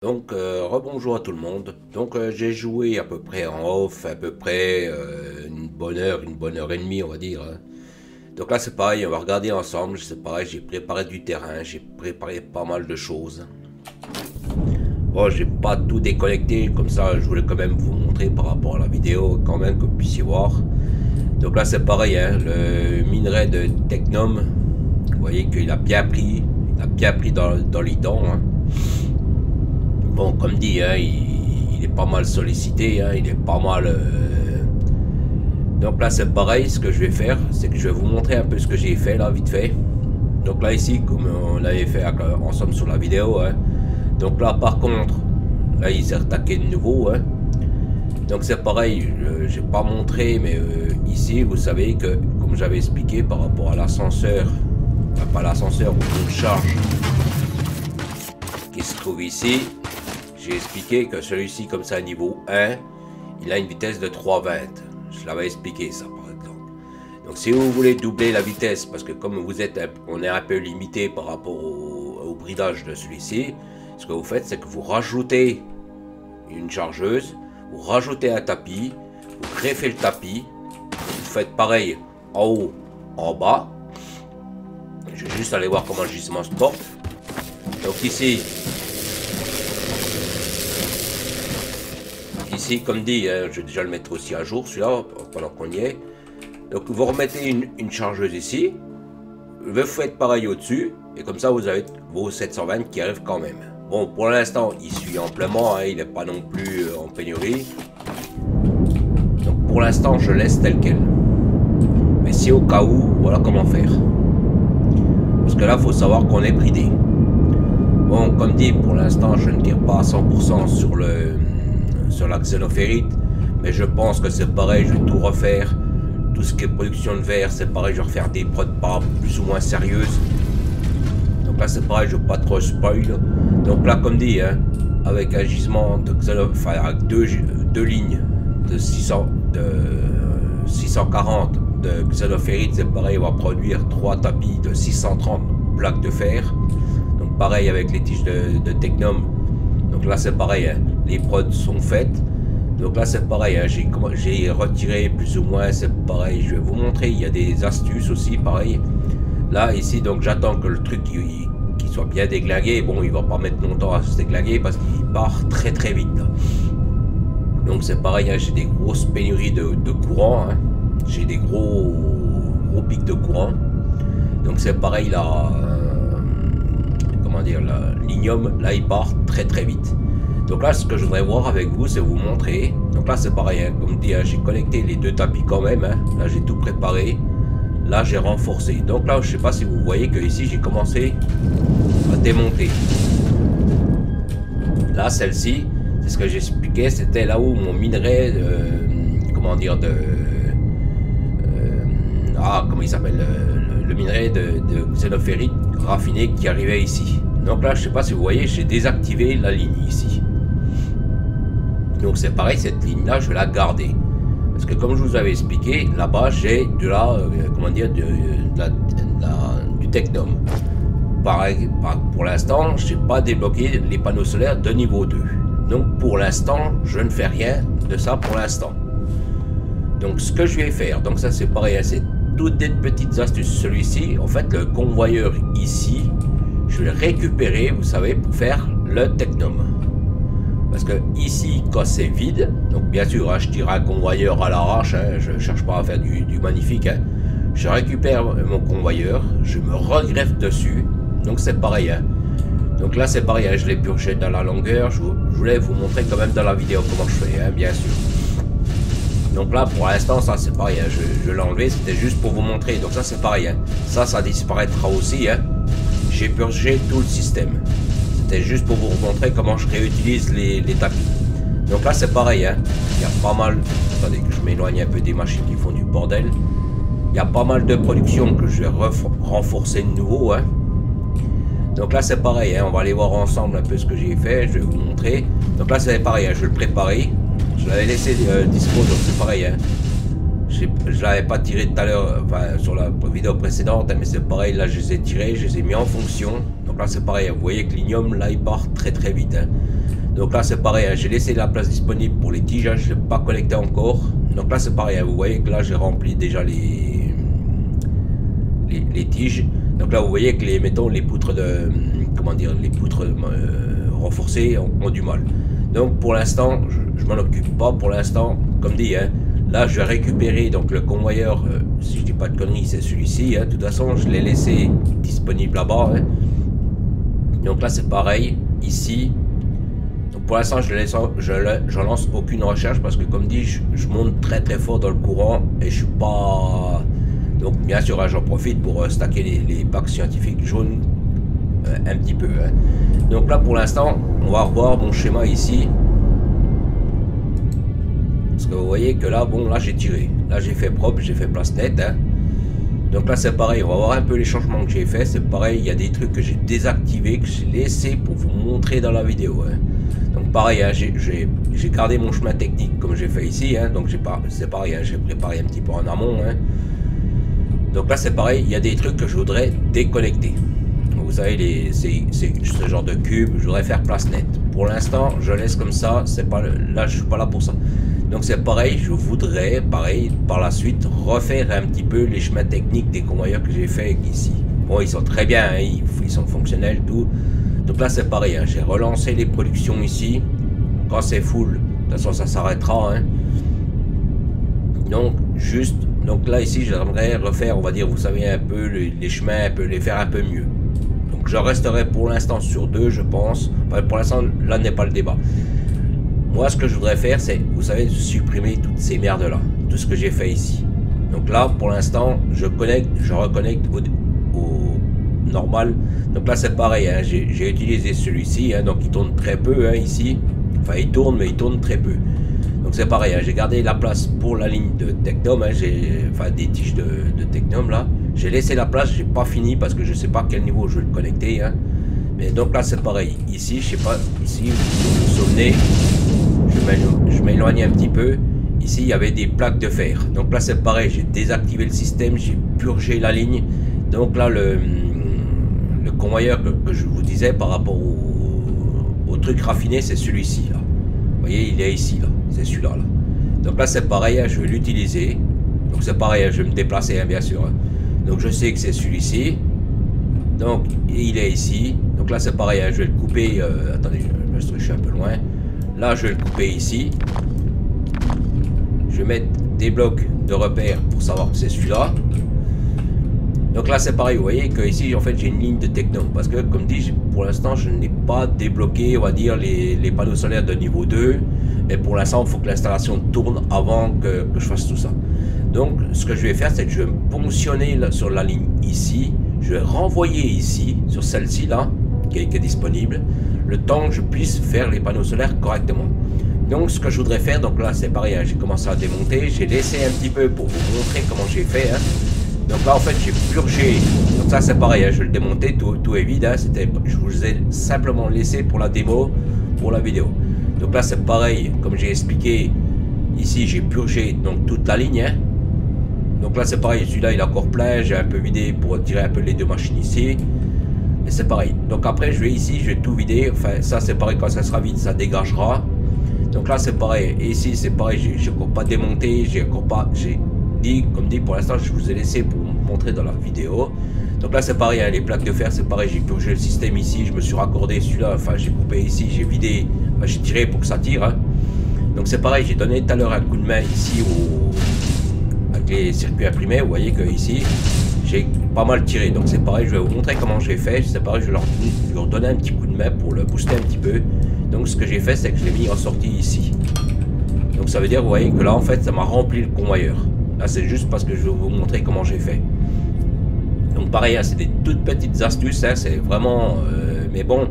Rebonjour à tout le monde. J'ai joué à peu près en off, à peu près une bonne heure et demie, on va dire, hein. Donc là, c'est pareil, on va regarder ensemble. C'est pareil, j'ai préparé du terrain, j'ai préparé pas mal de choses. Bon, j'ai pas tout déconnecté, comme ça, je voulais quand même vous montrer par rapport à la vidéo, quand même, que vous puissiez voir. Donc là, c'est pareil, hein, le minerai de Technum, vous voyez qu'il a bien pris, dans les dents, hein. Bon, comme dit, hein, il est pas mal sollicité, hein, il est pas mal. Donc là, c'est pareil. Ce que je vais faire, c'est que je vais vous montrer un peu ce que j'ai fait là, vite fait. Donc là, ici, comme on avait fait ensemble sur la vidéo, hein. Donc là, par contre, là, il s'est retaqué de nouveau, hein. Donc c'est pareil, j'ai pas montré, mais ici, vous savez que, comme j'avais expliqué par rapport à l'ascenseur, pas l'ascenseur, ou une charge qui se trouve ici. J'ai expliqué que celui-ci, comme ça, niveau 1, il a une vitesse de 3,20. Je l'avais expliqué ça, par exemple. Donc, si vous voulez doubler la vitesse, parce que comme on est un peu limité par rapport au bridage de celui-ci, ce que vous faites, c'est que vous rajoutez une chargeuse, vous rajoutez un tapis, vous greffez le tapis, vous faites pareil en haut, en bas. Je vais juste aller voir comment le gisement se porte. Donc ici, comme dit, hein, je vais déjà le mettre aussi à jour, celui-là, pendant qu'on y est. Donc, vous remettez une chargeuse ici. Vous faites pareil au-dessus. Et comme ça, vous avez vos 720 qui arrivent quand même. Bon, pour l'instant, il suit amplement. Hein, il n'est pas non plus en pénurie. Donc, pour l'instant, je laisse tel quel. Mais si au cas où, voilà comment faire. Parce que là, il faut savoir qu'on est bridé. Bon, comme dit, pour l'instant, je ne tire pas à 100% sur la xénophérite, mais je pense que c'est pareil, je vais tout refaire. Tout ce qui est production de verre, c'est pareil, je vais refaire des prods pas plus ou moins sérieuses. Donc là, c'est pareil, je ne veux pas trop spoil. Donc là, comme dit, hein, avec un gisement de xénophérite, enfin, avec deux lignes de 640 de xénophérite, c'est pareil, on va produire 3 tapis de 630 plaques de fer. Donc pareil avec les tiges de Technum. Donc là c'est pareil, hein, les prods sont faites. Donc là c'est pareil, hein, j'ai retiré plus ou moins, c'est pareil, je vais vous montrer, il y a des astuces aussi, pareil. Là ici donc j'attends que le truc qu'il soit bien déglingué. Bon, il va pas mettre longtemps à se déglinguer parce qu'il part très très vite là. Donc c'est pareil, hein, j'ai des grosses pénuries de courant, hein. J'ai des gros pics de courant. Donc c'est pareil là, comment dire, l'ignome là il part très très vite. Donc là ce que je voudrais voir avec vous, c'est vous montrer. Donc là c'est pareil, hein, comme dit, hein, j'ai connecté les deux tapis quand même, hein. Là j'ai tout préparé, là j'ai renforcé. Donc là je sais pas si vous voyez que ici j'ai commencé à démonter. Là celle-ci, c'est ce que j'expliquais, c'était là où mon minerai comment dire, comment il s'appelle, le minerai de xénophérite raffiné qui arrivait ici. Donc là je sais pas si vous voyez, j'ai désactivé la ligne ici. Donc c'est pareil, cette ligne là je vais la garder parce que comme je vous avais expliqué, là-bas j'ai de la comment dire, du Technum. Pour l'instant je n'ai pas débloqué les panneaux solaires de niveau 2. Donc pour l'instant je ne fais rien de ça pour l'instant. Donc ce que je vais faire, donc ça c'est pareil, c'est toutes des petites astuces. Celui-ci, en fait, le convoyeur ici, je vais le récupérer, vous savez, pour faire le Technum. Parce que ici, quand c'est vide, donc bien sûr, hein, je tire un convoyeur à l'arrache, hein, je ne cherche pas à faire du magnifique, hein. Je récupère mon convoyeur, je me regreffe dessus, donc c'est pareil, hein. Donc là c'est pareil, hein, je l'ai purgé dans la longueur, je voulais vous montrer quand même dans la vidéo comment je fais, hein, bien sûr. Donc là pour l'instant ça c'est pareil, hein, je l'ai enlevé, c'était juste pour vous montrer. Donc ça c'est pareil, hein, ça disparaîtra aussi, hein. J'ai purgé tout le système. C'était juste pour vous montrer comment je réutilise les tapis. Donc là c'est pareil, hein, il y a pas mal, attendez que je m'éloigne un peu des machines qui font du bordel. Il y a pas mal de production que je vais renforcer de nouveau, hein. Donc là c'est pareil, hein, on va aller voir ensemble un peu ce que j'ai fait, je vais vous montrer. Donc là c'est pareil, hein, je vais le préparer. Je l'avais laissé dispo, donc c'est pareil, hein. Je l'avais pas tiré tout à l'heure, enfin sur la vidéo précédente, hein, mais c'est pareil, là je les ai tirés, je les ai mis en fonction. Donc là c'est pareil, vous voyez que l'ignome là il part très très vite, hein. Donc là c'est pareil, hein, j'ai laissé la place disponible pour les tiges, hein, je ne l'ai pas connecté encore. Donc là c'est pareil, hein, vous voyez que là j'ai rempli déjà les tiges. Donc là vous voyez que mettons, les poutres de, comment dire, les poutres renforcées ont du mal. Donc pour l'instant je m'en occupe pas pour l'instant, comme dit, hein. Là je vais récupérer donc le convoyeur, si je dis pas de conneries c'est celui-ci, hein. De toute façon je l'ai laissé disponible là-bas, hein. Donc là c'est pareil ici. Donc pour l'instant je lance aucune recherche parce que comme dit je monte très fort dans le courant et je suis pas. Donc bien sûr hein, j'en profite pour stacker les packs scientifiques jaunes un petit peu, hein. Donc là pour l'instant on va revoir mon schéma ici. Parce que vous voyez que là, bon, là j'ai tiré. Là j'ai fait propre, j'ai fait place nette, hein. Donc là c'est pareil, on va voir un peu les changements que j'ai fait. C'est pareil, il y a des trucs que j'ai désactivés, que j'ai laissé pour vous montrer dans la vidéo, hein. Donc pareil, hein, j'ai gardé mon chemin technique comme j'ai fait ici, hein. Donc c'est pareil, hein, j'ai préparé un petit peu en amont, hein. Donc là c'est pareil, il y a des trucs que je voudrais déconnecter. Vous savez, ce genre de cube, je voudrais faire place nette. Pour l'instant, je laisse comme ça, c'est pas là, je suis pas là pour ça. Donc c'est pareil, je voudrais, pareil, par la suite, refaire un petit peu les chemins techniques des convoyeurs que j'ai fait ici. Bon, ils sont très bien, hein, ils sont fonctionnels, tout. Donc là c'est pareil, hein, j'ai relancé les productions ici. Quand c'est full, de toute façon ça s'arrêtera, hein. Donc juste, donc là ici j'aimerais refaire, on va dire, vous savez, un peu les chemins, un peu les faire un peu mieux. Donc je resterai pour l'instant sur 2, je pense. Enfin, pour l'instant, là n'est pas le débat. Moi, ce que je voudrais faire, c'est, vous savez, supprimer toutes ces merdes-là. Tout ce que j'ai fait ici. Donc là, pour l'instant, je reconnecte au normal. Donc là, c'est pareil, hein, j'ai utilisé celui-ci, hein, donc il tourne très peu, hein, ici. Enfin, il tourne, mais il tourne très peu. Donc c'est pareil, hein, j'ai gardé la place pour la ligne de Technum, hein, enfin des tiges de Technum là. J'ai laissé la place, j'ai pas fini parce que je sais pas à quel niveau je vais le connecter, hein. Mais donc là c'est pareil, ici je sais pas, ici vous vous souvenez, je m'éloigne un petit peu. Ici il y avait des plaques de fer. Donc là c'est pareil, j'ai désactivé le système, j'ai purgé la ligne. Donc là le convoyeur que je vous disais par rapport au truc raffiné, c'est celui-ci là. Vous voyez, il est ici là, c'est celui-là là. Donc là c'est pareil, hein, je vais l'utiliser. Donc c'est pareil, hein, je vais me déplacer, hein, bien sûr, hein. Donc je sais que c'est celui-ci. Donc il est ici. Donc là c'est pareil, hein, je vais le couper. Attendez, je suis un peu loin. Là je vais le couper ici. Je vais mettre des blocs de repère pour savoir que c'est celui-là. Donc là c'est pareil, vous voyez que ici en fait j'ai une ligne de Technum. Parce que comme dit, pour l'instant je n'ai pas débloqué, on va dire, les panneaux solaires de niveau 2. Et pour l'instant il faut que l'installation tourne avant que je fasse tout ça. Donc ce que je vais faire, c'est que je vais me ponctionner sur la ligne ici. Je vais renvoyer ici, sur celle-ci là, qui est disponible, le temps que je puisse faire les panneaux solaires correctement. Donc ce que je voudrais faire, donc là c'est pareil, hein, j'ai commencé à démonter, j'ai laissé un petit peu pour vous montrer comment j'ai fait, hein. Donc là en fait j'ai purgé, donc ça c'est pareil, hein, je vais le démonter, tout est vide, hein, je vous ai simplement laissé pour la démo, pour la vidéo. Donc là c'est pareil, comme j'ai expliqué, ici j'ai purgé donc toute la ligne, hein. Donc là c'est pareil, celui-là il est encore plein, j'ai un peu vidé pour tirer un peu les deux machines ici. Et c'est pareil. Donc après je vais ici, je vais tout vider. Enfin ça c'est pareil, quand ça sera vide ça dégagera. Donc là c'est pareil. Et ici c'est pareil, j'ai encore pas démonté, j'ai dit, comme dit, pour l'instant je vous ai laissé pour vous montrer dans la vidéo. Donc là c'est pareil, hein, les plaques de fer c'est pareil, j'ai purgé le système ici, je me suis raccordé celui-là, enfin j'ai coupé ici, j'ai vidé, enfin, j'ai tiré pour que ça tire, hein. Donc c'est pareil, j'ai donné tout à l'heure un coup de main ici avec les circuits imprimés. Vous voyez que ici j'ai pas mal tiré, donc c'est pareil, je vais vous montrer comment j'ai fait. C'est pareil, je vais leur donner un petit coup de main pour le booster un petit peu. Donc ce que j'ai fait, c'est que je l'ai mis en sortie ici. Donc ça veut dire, vous voyez que là en fait ça m'a rempli le convoyeur. Là c'est juste parce que je vais vous montrer comment j'ai fait. Donc pareil, hein, c'est des toutes petites astuces, hein, c'est vraiment mais bon,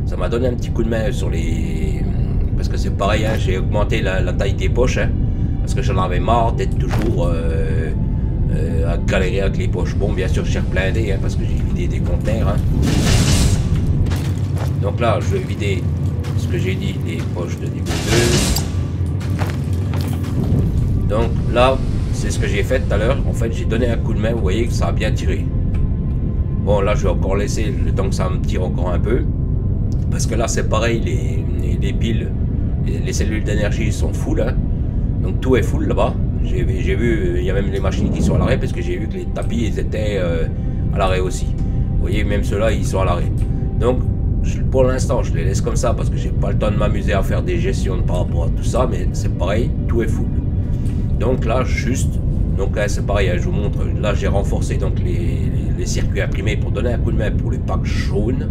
ça m'a donné un petit coup de main sur les, parce que c'est pareil, hein, j'ai augmenté la taille des poches, hein, parce que j'en avais marre d'être toujours à galérer avec les poches. Bon, bien sûr, je suis blindé, hein, parce que j'ai vidé des conteneurs, hein. Donc là, je vais vider ce que j'ai dit, les poches de niveau 2. Donc là, c'est ce que j'ai fait tout à l'heure. En fait, j'ai donné un coup de main, vous voyez que ça a bien tiré. Bon, là, je vais encore laisser le temps que ça me tire encore un peu. Parce que là, c'est pareil, les piles, les cellules d'énergie sont full, hein. Donc tout est full là-bas. J'ai vu, il y a même les machines qui sont à l'arrêt parce que j'ai vu que les tapis ils étaient à l'arrêt aussi. Vous voyez, même ceux-là ils sont à l'arrêt. Donc pour l'instant je les laisse comme ça parce que j'ai pas le temps de m'amuser à faire des gestions par rapport à tout ça, mais c'est pareil, tout est full. Donc là juste, donc là c'est pareil, hein, je vous montre, là j'ai renforcé donc les circuits imprimés pour donner un coup de main pour les packs jaunes.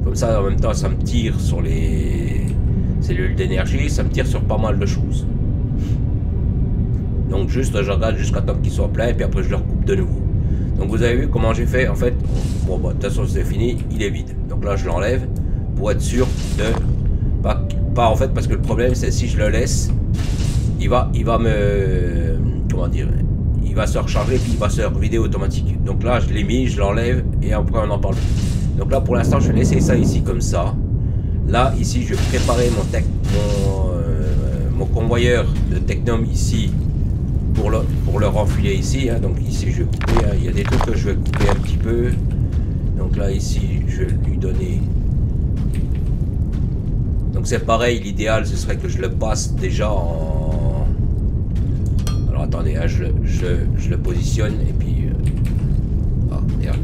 Comme ça en même temps ça me tire sur les cellules d'énergie, ça me tire sur pas mal de choses. Donc juste je regarde jusqu'à temps qu'ils soient pleins et puis après je le recoupe de nouveau. Donc vous avez vu comment j'ai fait en fait. Bon bah, de toute façon c'est fini, il est vide. Donc là je l'enlève pour être sûr de pas en fait, parce que le problème c'est si je le laisse, il va me, comment dire, il va se recharger puis il va se revider automatique. Donc là je l'ai mis, je l'enlève et après on en parle. Donc là pour l'instant je vais laisser ça ici comme ça. Là ici je vais préparer mon convoyeur de Technum ici pour le renfiler ici, hein. Donc ici je vais couper, hein. Il y a des trucs que je vais couper un petit peu. Donc là ici je vais lui donner, donc c'est pareil, l'idéal ce serait que je le passe déjà en, alors attendez, hein, je le positionne et puis ah merde,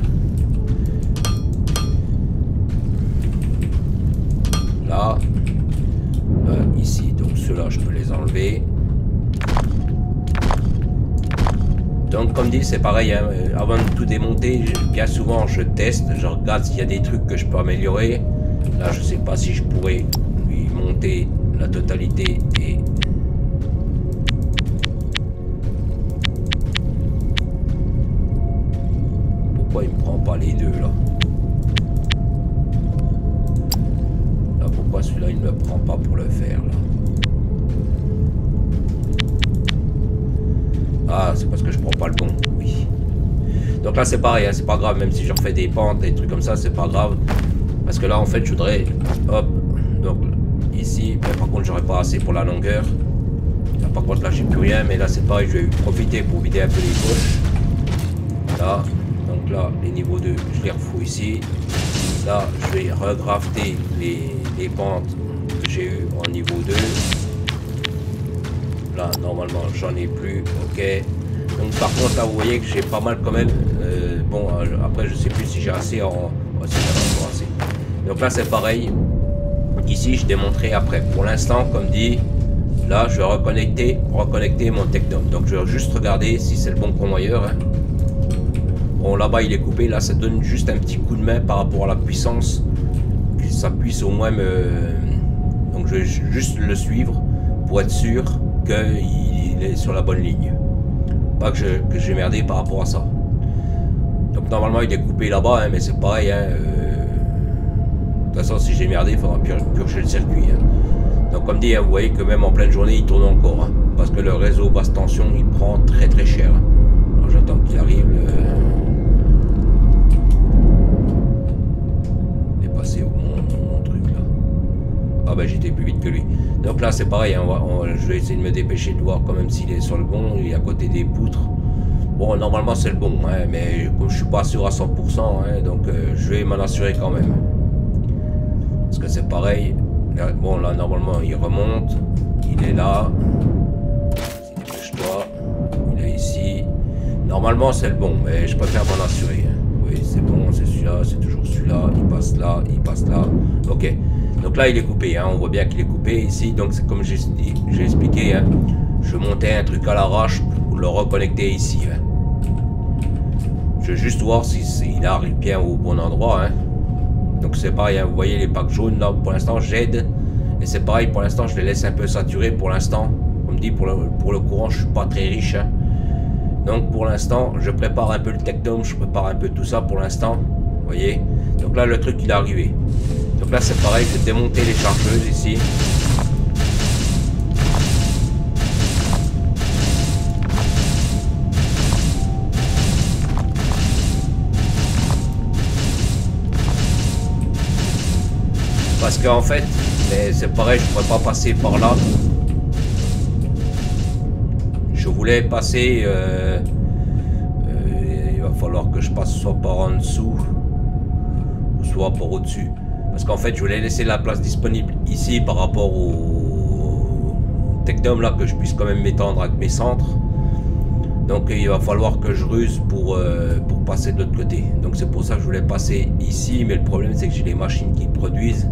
là ici, donc ceux-là je peux les enlever. Donc comme dit c'est pareil, hein, avant de tout démonter, bien souvent je teste, je regarde s'il y a des trucs que je peux améliorer. Là je sais pas si je pourrais lui monter la totalité et pourquoi il me prend pas les deux là? Là pourquoi celui-là il ne me prend pas pour le faire là? Ah, c'est parce que je prends pas le bon, oui. Donc là c'est pareil, hein, c'est pas grave, même si je refais des pentes, des trucs comme ça, c'est pas grave. Parce que là en fait je voudrais, hop, donc ici, mais par contre j'aurais pas assez pour la longueur. Là par contre là j'ai plus rien, mais là c'est pareil, je vais profiter pour vider un peu les poches. Là, donc là les niveaux 2, je les refous ici. Là je vais regrafter les pentes que j'ai eu en niveau 2. Là normalement j'en ai plus, ok. Donc par contre là vous voyez que j'ai pas mal quand même. Bon après je sais plus si j'ai assez en, oh, si j'ai assez. Donc là c'est pareil, ici je démontrerai après. Pour l'instant comme dit, là je vais reconnecter mon Technum. Donc je vais juste regarder si c'est le bon convoyeur, hein. Bon là-bas il est coupé, là ça donne juste un petit coup de main par rapport à la puissance, que ça puisse au moins me, donc je vais juste le suivre pour être sûr qu'il est sur la bonne ligne, pas que j'ai merdé par rapport à ça. Donc normalement il est coupé là-bas, hein, mais c'est pareil, hein, de toute façon si j'ai merdé il faudra purger le circuit, hein. Donc comme dit, hein, vous voyez que même en pleine journée il tourne encore, hein, parce que le réseau basse tension il prend très très cher. Alors j'attends qu'il arrive il est passé où mon truc là? Ah bah j'étais plus vite que lui. Donc là c'est pareil, hein, je vais essayer de me dépêcher de voir quand même s'il est sur le bon, il est à côté des poutres. Bon normalement c'est le bon, hein, mais comme je suis pas sûr à 100%, hein, donc je vais m'en assurer quand même. Parce que c'est pareil, là, bon là normalement il remonte, il est là, dépêche-toi, il est ici. Normalement c'est le bon, mais je préfère m'en assurer, hein. Oui c'est bon, c'est celui-là, c'est toujours celui-là, il passe là, ok. Donc là il est coupé, hein, on voit bien qu'il est coupé ici, donc c'est comme j'ai expliqué, hein, je montais un truc à l'arrache pour le reconnecter ici, hein. Je veux juste voir s'il arrive bien au bon endroit, hein. Donc c'est pareil, hein, vous voyez les packs jaunes là, pour l'instant j'aide, et c'est pareil, pour l'instant je les laisse un peu saturés pour l'instant, comme dit pour le courant je suis pas très riche, hein. Donc pour l'instant je prépare un peu le Technum, je prépare un peu tout ça pour l'instant, vous voyez. Donc là le truc il est arrivé. Donc là c'est pareil, je vais démonter les chargeuses ici. Parce qu'en fait, c'est pareil, je ne pourrais pas passer par là. Je voulais passer, il va falloir que je passe soit par en dessous, soit par au-dessus. Parce qu'en fait je voulais laisser la place disponible ici par rapport au Technum là, que je puisse quand même m'étendre avec mes centres. Donc il va falloir que je ruse pour passer de l'autre côté. Donc c'est pour ça que je voulais passer ici, mais le problème c'est que j'ai les machines qui produisent.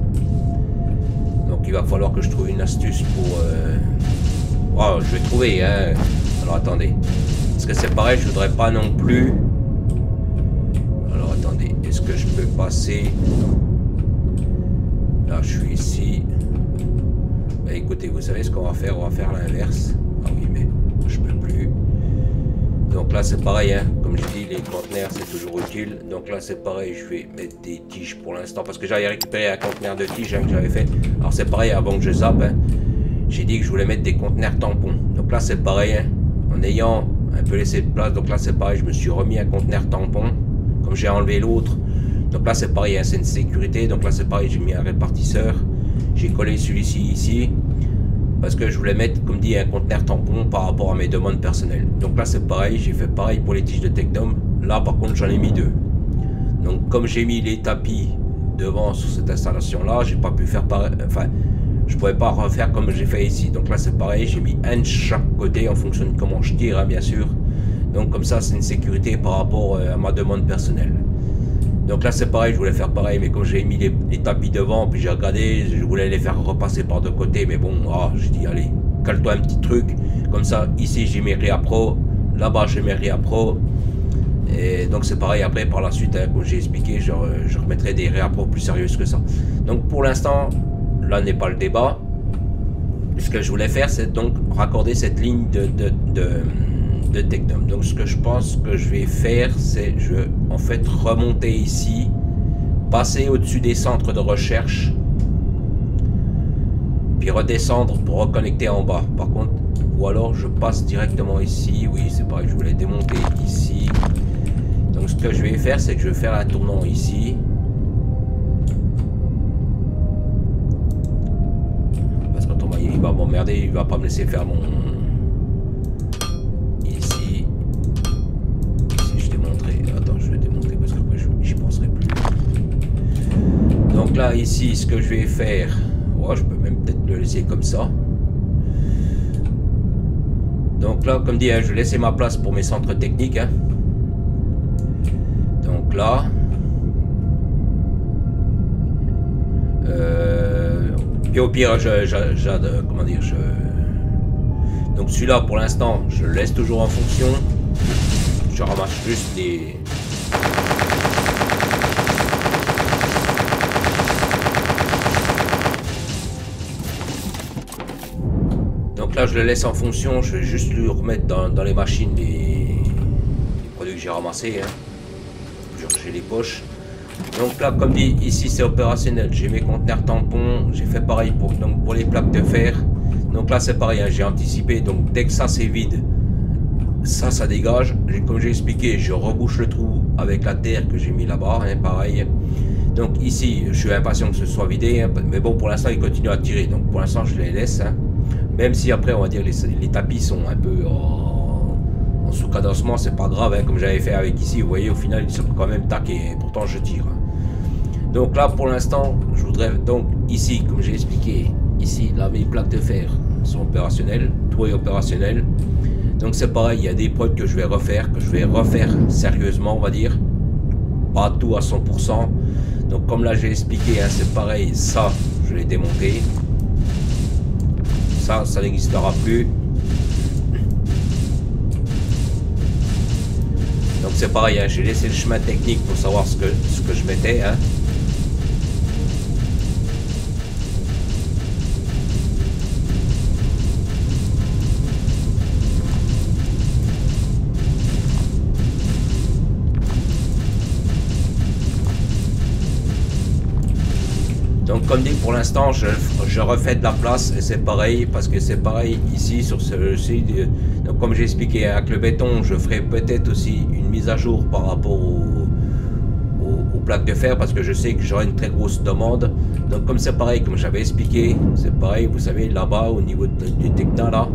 Donc il va falloir que je trouve une astuce pour... Oh, je vais trouver, hein. Alors attendez. Parce que c'est pareil, je voudrais pas non plus... Alors attendez, est-ce que je peux passer... Là je suis ici. Bah écoutez, vous savez ce qu'on va faire? On va faire l'inverse. Ah oui, mais je peux plus. Donc là c'est pareil, hein. Comme je dis, les conteneurs c'est toujours utile. Donc là c'est pareil, je vais mettre des tiges pour l'instant. Parce que j'avais récupéré un conteneur de tiges, hein, que j'avais fait. Alors c'est pareil, avant que je zappe, hein, j'ai dit que je voulais mettre des conteneurs tampons. Donc là c'est pareil, hein, en ayant un peu laissé de place. Donc là c'est pareil, je me suis remis un conteneur tampon. Comme j'ai enlevé l'autre. Donc là c'est pareil, hein, c'est une sécurité. Donc là c'est pareil, j'ai mis un répartisseur. J'ai collé celui-ci ici. Parce que je voulais mettre, comme dit, un conteneur tampon par rapport à mes demandes personnelles. Donc là c'est pareil, j'ai fait pareil pour les tiges de Technum. Là par contre j'en ai mis deux. Donc comme j'ai mis les tapis devant sur cette installation là, j'ai pas pu faire pareil. Enfin, je pouvais pas refaire comme j'ai fait ici. Donc là c'est pareil, j'ai mis un de chaque côté en fonction de comment je tire, hein, bien sûr. Donc comme ça c'est une sécurité par rapport à ma demande personnelle. Donc là c'est pareil, je voulais faire pareil, mais comme j'ai mis les tapis devant, puis j'ai regardé, je voulais les faire repasser par deux côtés, mais bon, j'ai dit allez, cale-toi un petit truc, comme ça, ici j'ai mis Ria Pro, là-bas j'ai mis Ria Pro, et donc c'est pareil après par la suite, hein, comme j'ai expliqué, je remettrai des Ria Pro plus sérieuses que ça. Donc pour l'instant, là n'est pas le débat. Ce que je voulais faire, c'est donc raccorder cette ligne de Technum. Donc ce que je pense que je vais faire, c'est je vais en fait remonter ici, passer au-dessus des centres de recherche, puis redescendre pour reconnecter en bas. Par contre, ou alors je passe directement ici. Oui, c'est pareil, je voulais démonter ici. Donc ce que je vais faire, c'est que je vais faire un tournant ici. Parce qu'autrement il va m'emmerder, il va pas me laisser faire mon... Donc là ici ce que je vais faire, je peux même peut-être le laisser comme ça. Donc là comme dit, hein, je vais laisser ma place pour mes centres techniques, hein. Donc là puis au pire comment dire, donc celui-là pour l'instant je le laisse toujours en fonction. Je ramasse juste les... Donc là je le laisse en fonction, je vais juste lui remettre dans les machines les produits que j'ai ramassés, hein. J'ai les poches. Donc là comme dit, ici c'est opérationnel, j'ai mes conteneurs tampons, j'ai fait pareil pour les plaques de fer. Donc là c'est pareil, hein, j'ai anticipé, donc dès que ça c'est vide, ça dégage. Comme j'ai expliqué, je rebouche le trou avec la terre que j'ai mis là-bas, hein, pareil. Donc ici je suis impatient que ce soit vidé, hein, mais bon pour l'instant il continue à tirer, donc pour l'instant je les laisse, hein. Même si après on va dire les tapis sont un peu en sous-cadencement, c'est pas grave, hein, comme j'avais fait avec ici, vous voyez au final ils sont quand même taqués, et pourtant je tire. Donc là pour l'instant je voudrais, donc ici comme j'ai expliqué, ici là mes plaques de fer sont opérationnelles, tout est opérationnel. Donc c'est pareil, il y a des prods que je vais refaire sérieusement on va dire, pas tout à 100%. Donc comme là j'ai expliqué, hein, c'est pareil, ça je l'ai démonté. Ça n'existera plus. Donc c'est pareil, hein, j'ai laissé le chemin technique pour savoir ce que je mettais, hein. Donc comme dit pour l'instant je refais de la place et c'est pareil parce que c'est pareil ici sur ce site. Donc comme j'ai expliqué avec le béton, je ferai peut-être aussi une mise à jour par rapport aux plaques de fer parce que je sais que j'aurai une très grosse demande. Donc comme c'est pareil, comme j'avais expliqué, c'est pareil, vous savez là-bas au niveau du Techna là,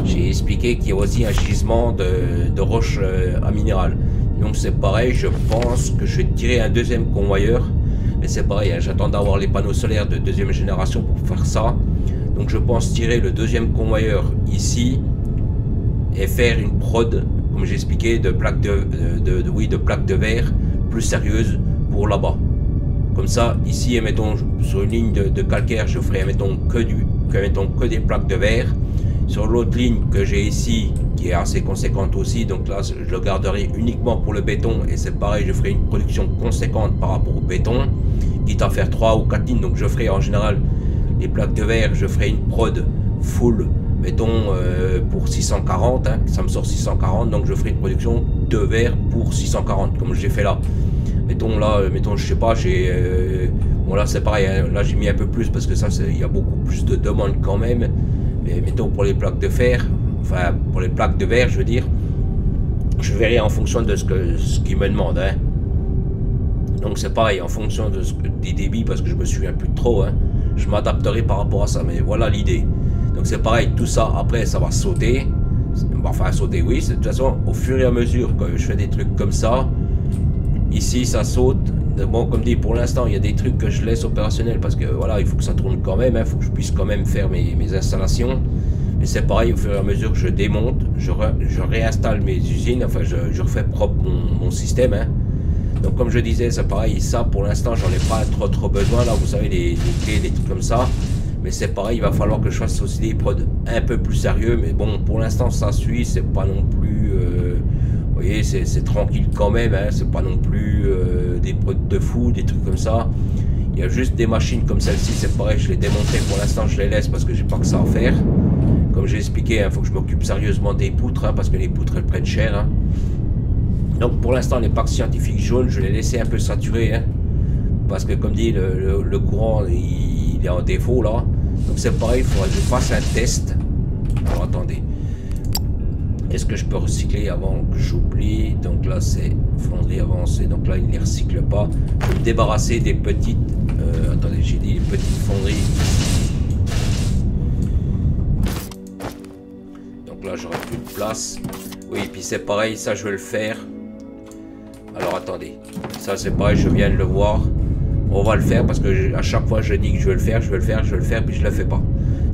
j'ai expliqué qu'il y a aussi un gisement de roches à minéral. Donc c'est pareil, je pense que je vais tirer un deuxième convoyeur. Mais c'est pareil, hein, j'attends d'avoir les panneaux solaires de deuxième génération pour faire ça. Donc je pense tirer le deuxième convoyeur ici et faire une prod, comme j'expliquais, de plaques de plaques de verre plus sérieuses pour là-bas. Comme ça, ici, mettons, sur une ligne de calcaire, je ferai, mettons, que des plaques de verre. Sur l'autre ligne que j'ai ici, qui est assez conséquente aussi, donc là, je le garderai uniquement pour le béton. Et c'est pareil, je ferai une production conséquente par rapport au béton, quitte à faire 3 ou 4 lignes. Donc je ferai en général les plaques de verre, je ferai une prod full, mettons, pour 640, hein, ça me sort 640, donc je ferai une production de verre pour 640, comme j'ai fait là. Mettons là, mettons, je sais pas, j'ai... bon là c'est pareil, hein, là j'ai mis un peu plus parce que ça, il y a beaucoup plus de demandes quand même. Mais mettons pour les plaques de fer, enfin pour les plaques de verre, je veux dire, je verrai en fonction de ce qu'ils me demandent. Hein. Donc c'est pareil, en fonction des débits, parce que je me souviens plus trop, hein, je m'adapterai par rapport à ça. Mais voilà l'idée. Donc c'est pareil, tout ça après ça va sauter. Enfin sauter, oui, de toute façon au fur et à mesure que je fais des trucs comme ça. Ici ça saute, bon comme dit pour l'instant il y a des trucs que je laisse opérationnels parce que voilà il faut que ça tourne quand même, il faut que je puisse quand même faire mes installations. Mais c'est pareil au fur et à mesure que je démonte, je réinstalle mes usines, enfin je refais propre mon système. Hein. Donc comme je disais c'est pareil, ça pour l'instant j'en ai pas trop besoin là, vous savez les clés, les trucs comme ça. Mais c'est pareil, il va falloir que je fasse aussi des prods un peu plus sérieux, mais bon pour l'instant ça suit, c'est pas non plus... vous voyez, c'est tranquille quand même, hein, c'est pas non plus des prods de fou, des trucs comme ça. Il y a juste des machines comme celle-ci, c'est pareil, je les démonterai pour l'instant, je les laisse parce que j'ai pas que ça à faire. Comme j'ai expliqué, il faut que je m'occupe sérieusement des poutres, hein, parce que les poutres elles prennent cher. Hein. Donc pour l'instant, les packs scientifiques jaunes, je les laissais un peu saturés, hein, parce que comme dit, le courant il est en défaut là. Donc c'est pareil, il faudrait que je fasse un test. Alors attendez. Est-ce que je peux recycler avant que j'oublie? Donc là c'est fonderie avancée, donc là il ne les recycle pas. Je vais me débarrasser des petites... attendez, j'ai dit les petites fonderies. Donc là j'aurai plus de place. Oui, puis c'est pareil, ça je vais le faire. Alors attendez, ça c'est pareil, je viens de le voir. On va le faire parce que à chaque fois je dis que je vais le faire, puis je le fais pas.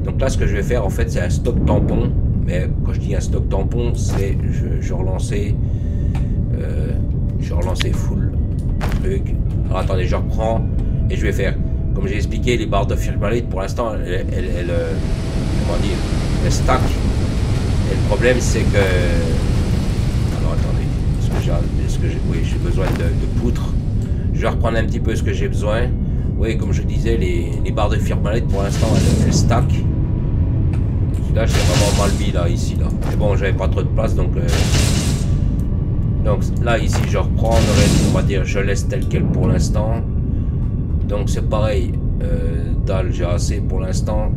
Donc là ce que je vais faire en fait c'est un stock tampon. Mais quand je dis un stock tampon, c'est je relançais full truc. Alors attendez, je reprends et je vais faire comme j'ai expliqué les barres de firmalite pour l'instant elles comment dire, elles stack. Et le problème c'est que alors attendez, oui, j'ai besoin de poutres. Je vais reprendre un petit peu ce que j'ai besoin. Oui, comme je disais, les barres de firmalite pour l'instant elles stack. Là j'ai vraiment mal mis là ici là. Mais bon j'avais pas trop de place donc là ici je reprends le reste, on va dire je laisse tel quel pour l'instant. Donc c'est pareil, dalle j'ai assez pour l'instant.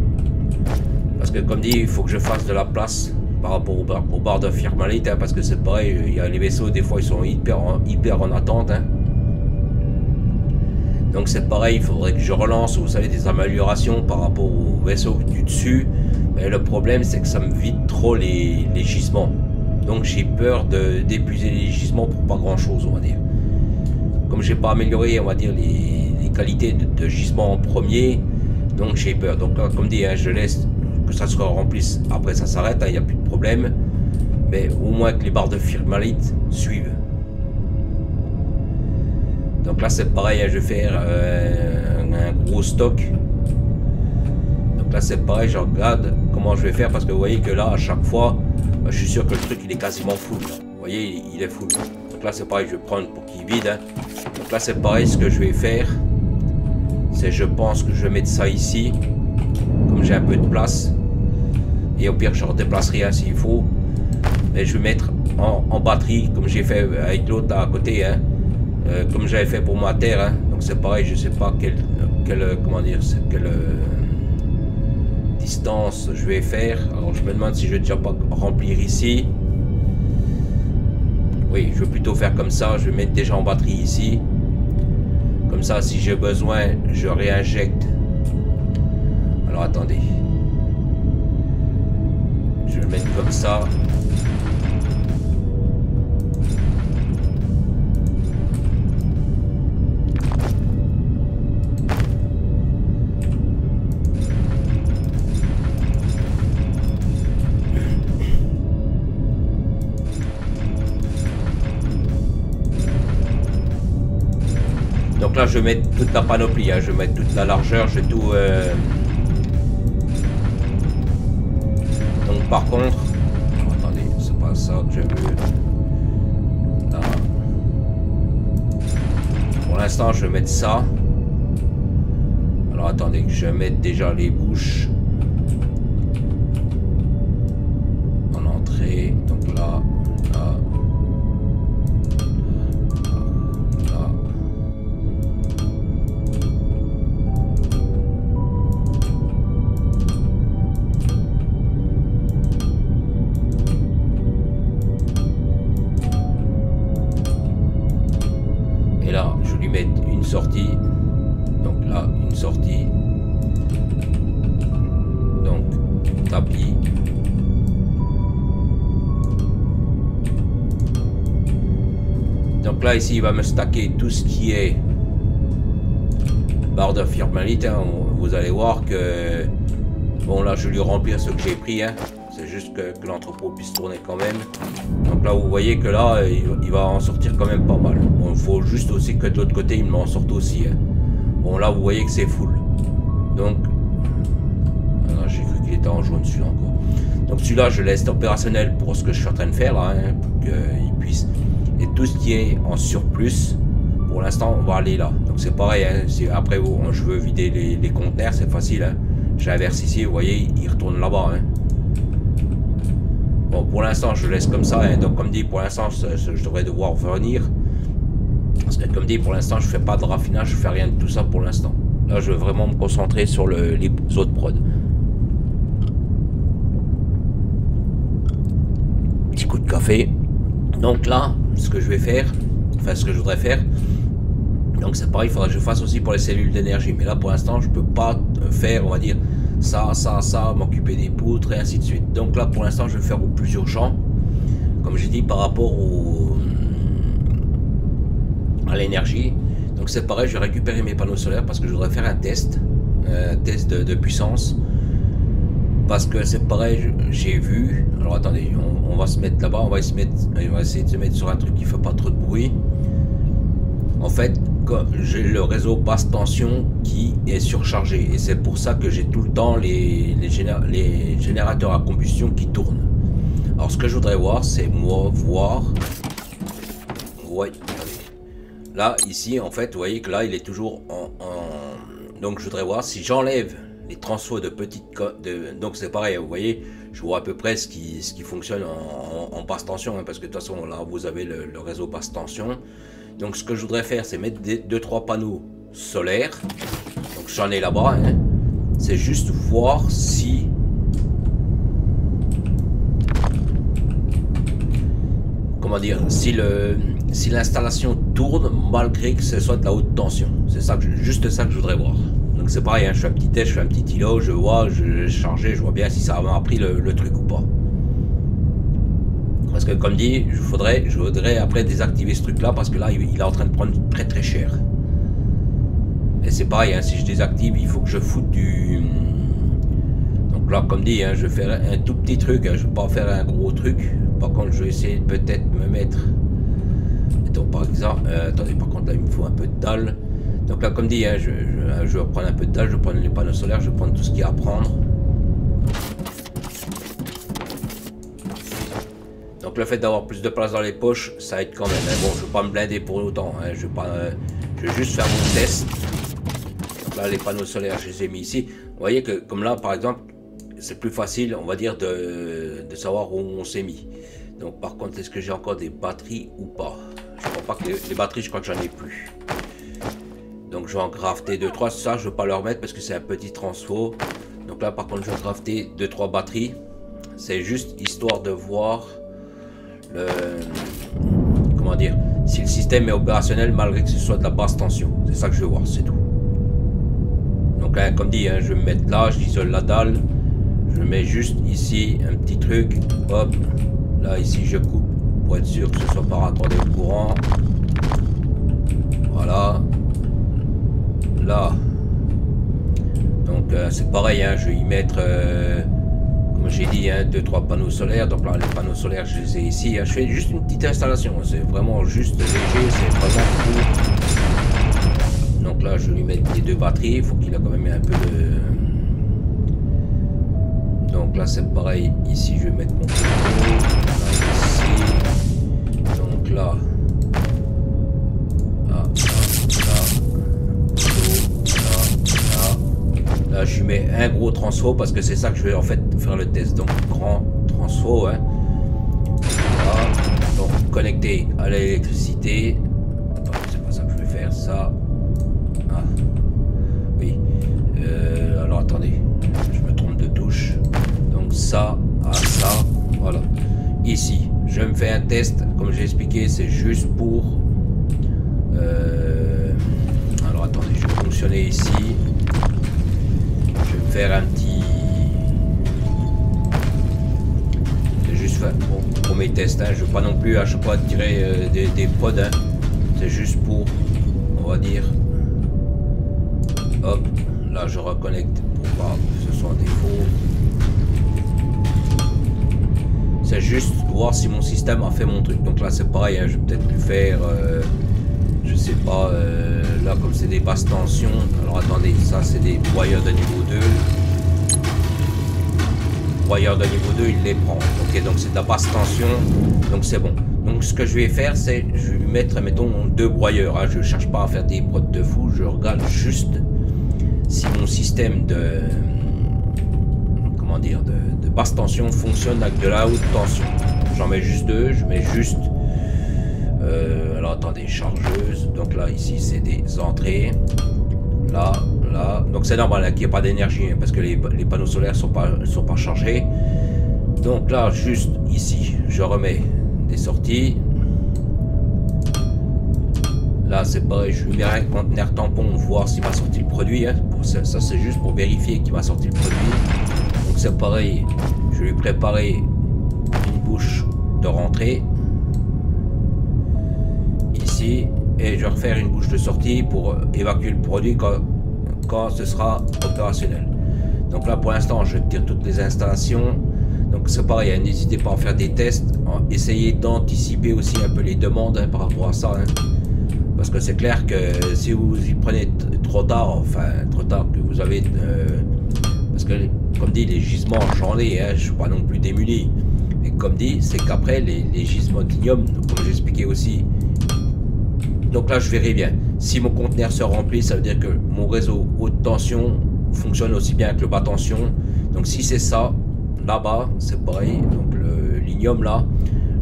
Parce que comme dit il faut que je fasse de la place par rapport aux barres de firmalite, hein, parce que c'est pareil, il y a les vaisseaux des fois ils sont hyper en attente. Hein. Donc c'est pareil, il faudrait que je relance, vous savez, des améliorations par rapport aux vaisseaux du dessus. Mais le problème c'est que ça me vide trop les gisements. Donc j'ai peur d'épuiser les gisements pour pas grand chose, on va dire. Comme j'ai pas amélioré, on va dire, les qualités de gisements en premier, donc j'ai peur. Donc là, comme dit, hein, je laisse que ça se remplisse, après ça s'arrête, il n'y a plus de problème. Mais au moins que les barres de firmalite suivent. Donc là c'est pareil, hein, je vais faire un gros stock. Donc là c'est pareil, je regarde comment je vais faire parce que vous voyez que là à chaque fois, bah, je suis sûr que le truc il est quasiment full. Vous voyez, il est full. Donc là c'est pareil, je vais prendre pour qu'il vide. Hein. Donc là c'est pareil, ce que je vais faire, c'est je pense que je vais mettre ça ici, comme j'ai un peu de place. Et au pire je redéplacerai hein, s'il faut. Et je vais mettre en batterie, comme j'ai fait avec l'autre à côté. Hein. Comme j'avais fait pour ma terre, hein. Donc c'est pareil, je sais pas quelle comment dire, quelle distance je vais faire. Alors je me demande si je vais déjà pas remplir ici. Oui, je vais plutôt faire comme ça, je vais mettre déjà en batterie ici. Comme ça, si j'ai besoin, je réinjecte. Alors attendez. Je vais le mettre comme ça. Donc là je vais mettre toute la panoplie, hein. Je vais mettre toute la largeur, je vais tout... Donc par contre... Attendez, c'est pas ça que j'ai vu. Là. Pour l'instant je vais mettre ça. Alors attendez, je vais mettre déjà les bouches. En entrée, donc là, là. Sortie, donc là une sortie, donc tapis, donc là ici il va me stacker tout ce qui est barre de firmalite, hein. Vous allez voir que bon là je vais lui remplir ce que j'ai pris, hein. C'est juste que l'entrepôt puisse tourner quand même. Donc là vous voyez que là il va en sortir quand même pas mal. Bon, il faut juste aussi que de l'autre côté il m'en sorte aussi, hein. Bon là vous voyez que c'est full. Donc j'ai cru qu'il était en jaune celui-là encore. Donc celui-là je laisse opérationnel pour ce que je suis en train de faire là, hein, pour qu'il puisse. Et tout ce qui est en surplus, pour l'instant on va aller là. Donc c'est pareil, hein, si après je veux vider les conteneurs, c'est facile, hein. J'inverse ici, vous voyez, il retourne là-bas, hein. Bon, pour l'instant, je laisse comme ça, hein. Donc, comme dit, pour l'instant, je devrais devoir venir. Parce que, comme dit, pour l'instant, je fais pas de raffinage, je fais rien de tout ça pour l'instant. Là, je veux vraiment me concentrer sur les autres prods. Petit coup de café. Donc là, ce que je vais faire, enfin, ce que je voudrais faire, donc c'est pareil, il faudra que je fasse aussi pour les cellules d'énergie. Mais là, pour l'instant, je peux pas faire, on va dire, ça, m'occuper des poutres et ainsi de suite. Donc là pour l'instant je vais faire au plus urgent, comme j'ai dit, par rapport à l'énergie. Donc c'est pareil, je vais récupérer mes panneaux solaires parce que je voudrais faire un test de puissance, parce que c'est pareil, j'ai vu, alors attendez, on va se mettre là-bas, on va essayer de se mettre sur un truc qui fait pas trop de bruit. En fait, j'ai le réseau basse tension qui est surchargé et c'est pour ça que j'ai tout le temps les générateurs à combustion qui tournent. Alors ce que je voudrais voir, c'est voir, ouais, là ici en fait vous voyez que là il est toujours donc je voudrais voir si j'enlève les transfos de petites donc c'est pareil, vous voyez, je vois à peu près ce qui fonctionne en basse tension, hein, parce que de toute façon là vous avez le réseau basse tension. Donc ce que je voudrais faire, c'est mettre 2-3 panneaux solaires. Donc j'en ai là-bas, hein. C'est juste voir si comment dire, si l'installation tourne malgré que ce soit de la haute tension. C'est ça juste ça que je voudrais voir. Donc c'est pareil, hein, je fais un petit test, je fais un petit îlot, je vois, je charge, je vois bien si ça m'a pris le truc ou pas. Parce que comme dit, je voudrais après désactiver ce truc là, parce que là il est en train de prendre très très cher. Et c'est pareil, hein, si je désactive, il faut que je foute du... Donc là comme dit, hein, je vais faire un tout petit truc, hein, je ne vais pas faire un gros truc. Par contre je vais essayer de peut-être me mettre... Attends, par exemple, attendez, par contre là il me faut un peu de dalle. Donc là comme dit, hein, je vais prendre un peu de dalle, je vais prendre les panneaux solaires, je vais prendre tout ce qu'il y a à prendre. Donc le fait d'avoir plus de place dans les poches, ça aide quand même, hein. Bon, je ne vais pas me blinder pour autant, hein. Je vais juste faire mon test. Donc là les panneaux solaires je les ai mis ici. Vous voyez que comme là par exemple, c'est plus facile on va dire de savoir où on s'est mis. Donc par contre, est-ce que j'ai encore des batteries ou pas? Je crois pas que les batteries, je crois que j'en ai plus. Donc je vais en crafter 2-3, ça je ne vais pas leur mettre parce que c'est un petit transfo. Donc là par contre je vais crafter 2-3 batteries. C'est juste histoire de voir comment dire, si le système est opérationnel malgré que ce soit de la basse tension. C'est ça que je veux voir, c'est tout. Donc hein, comme dit, hein, je vais me mettre là, j'isole la dalle, je mets juste ici un petit truc, hop, là ici je coupe pour être sûr que ce soit pas raccordé au courant. Voilà, là, donc c'est pareil, hein, je vais y mettre comme j'ai dit, hein, 2-3 panneaux solaires. Donc là les panneaux solaires je les ai ici, hein. Je fais juste une petite installation, c'est vraiment juste léger, c'est vraiment Donc là, je vais lui mettre les 2 batteries. Il faut qu'il a quand même un peu de... Donc là, c'est pareil. Ici, je vais mettre mon poteau. Ici. Donc là. Là, je lui mets un gros transfo parce que c'est ça que je vais en fait faire le test. Donc, grand transfo. Hein. Voilà. Donc, connecté à l'électricité. C'est pas ça que je vais faire. Ça. Ah. Oui. Alors, attendez. Je me trompe de touche. Donc, ça à ça. Voilà. Ici, je me fais un test. Comme j'ai expliqué, c'est juste pour... Alors, attendez. Je vais fonctionner ici. Faire un petit... C'est juste pour mes tests, hein. Je veux pas non plus à chaque fois tirer des prods, hein. C'est juste pour, on va dire, hop, là je reconnecte pour pas que ce soit un défaut. C'est juste voir si mon système a fait mon truc. Donc là c'est pareil, hein. Je vais peut-être plus faire, je sais pas, là comme c'est des basses tensions, alors attendez, ça c'est des broyeurs de niveau 2. Broyeur de niveau 2 il les prend, ok, donc c'est de la basse tension, donc c'est bon. Donc ce que je vais faire, c'est je vais lui mettre, mettons, 2 broyeurs, hein. Je ne cherche pas à faire des prods de fou, je regarde juste si mon système de, comment dire, de basse tension fonctionne avec de la haute tension. J'en mets juste 2, je mets juste alors attendez, chargeuse, donc là ici c'est des entrées, là, donc c'est normal, hein, qu'il n'y ait pas d'énergie, hein, parce que les panneaux solaires sont pas chargés. Donc là juste ici je remets des sorties, là c'est pareil, je lui mets un conteneur tampon, voir s'il m'a sorti le produit, hein. Ça c'est juste pour vérifier qu'il m'a sorti le produit. Donc c'est pareil, je vais lui préparer une bouche de rentrée ici, et je vais refaire une bouche de sortie pour évacuer le produit quand ce sera opérationnel. Donc là pour l'instant je tire toutes les installations. Donc c'est pareil, hein, n'hésitez pas à faire des tests, essayez d'anticiper aussi un peu les demandes, hein, par rapport à ça, hein. Parce que c'est clair que si vous y prenez trop tard, que vous avez parce que comme dit, les gisements j'en ai, hein, je suis pas non plus démuni, mais comme dit, c'est qu'après les gisements d'ignome, comme j'expliquais aussi. Donc là je verrai bien si mon conteneur se remplit, ça veut dire que mon réseau haute tension fonctionne aussi bien que le bas tension. Donc si c'est ça, là-bas c'est pareil, donc le l'ignome là,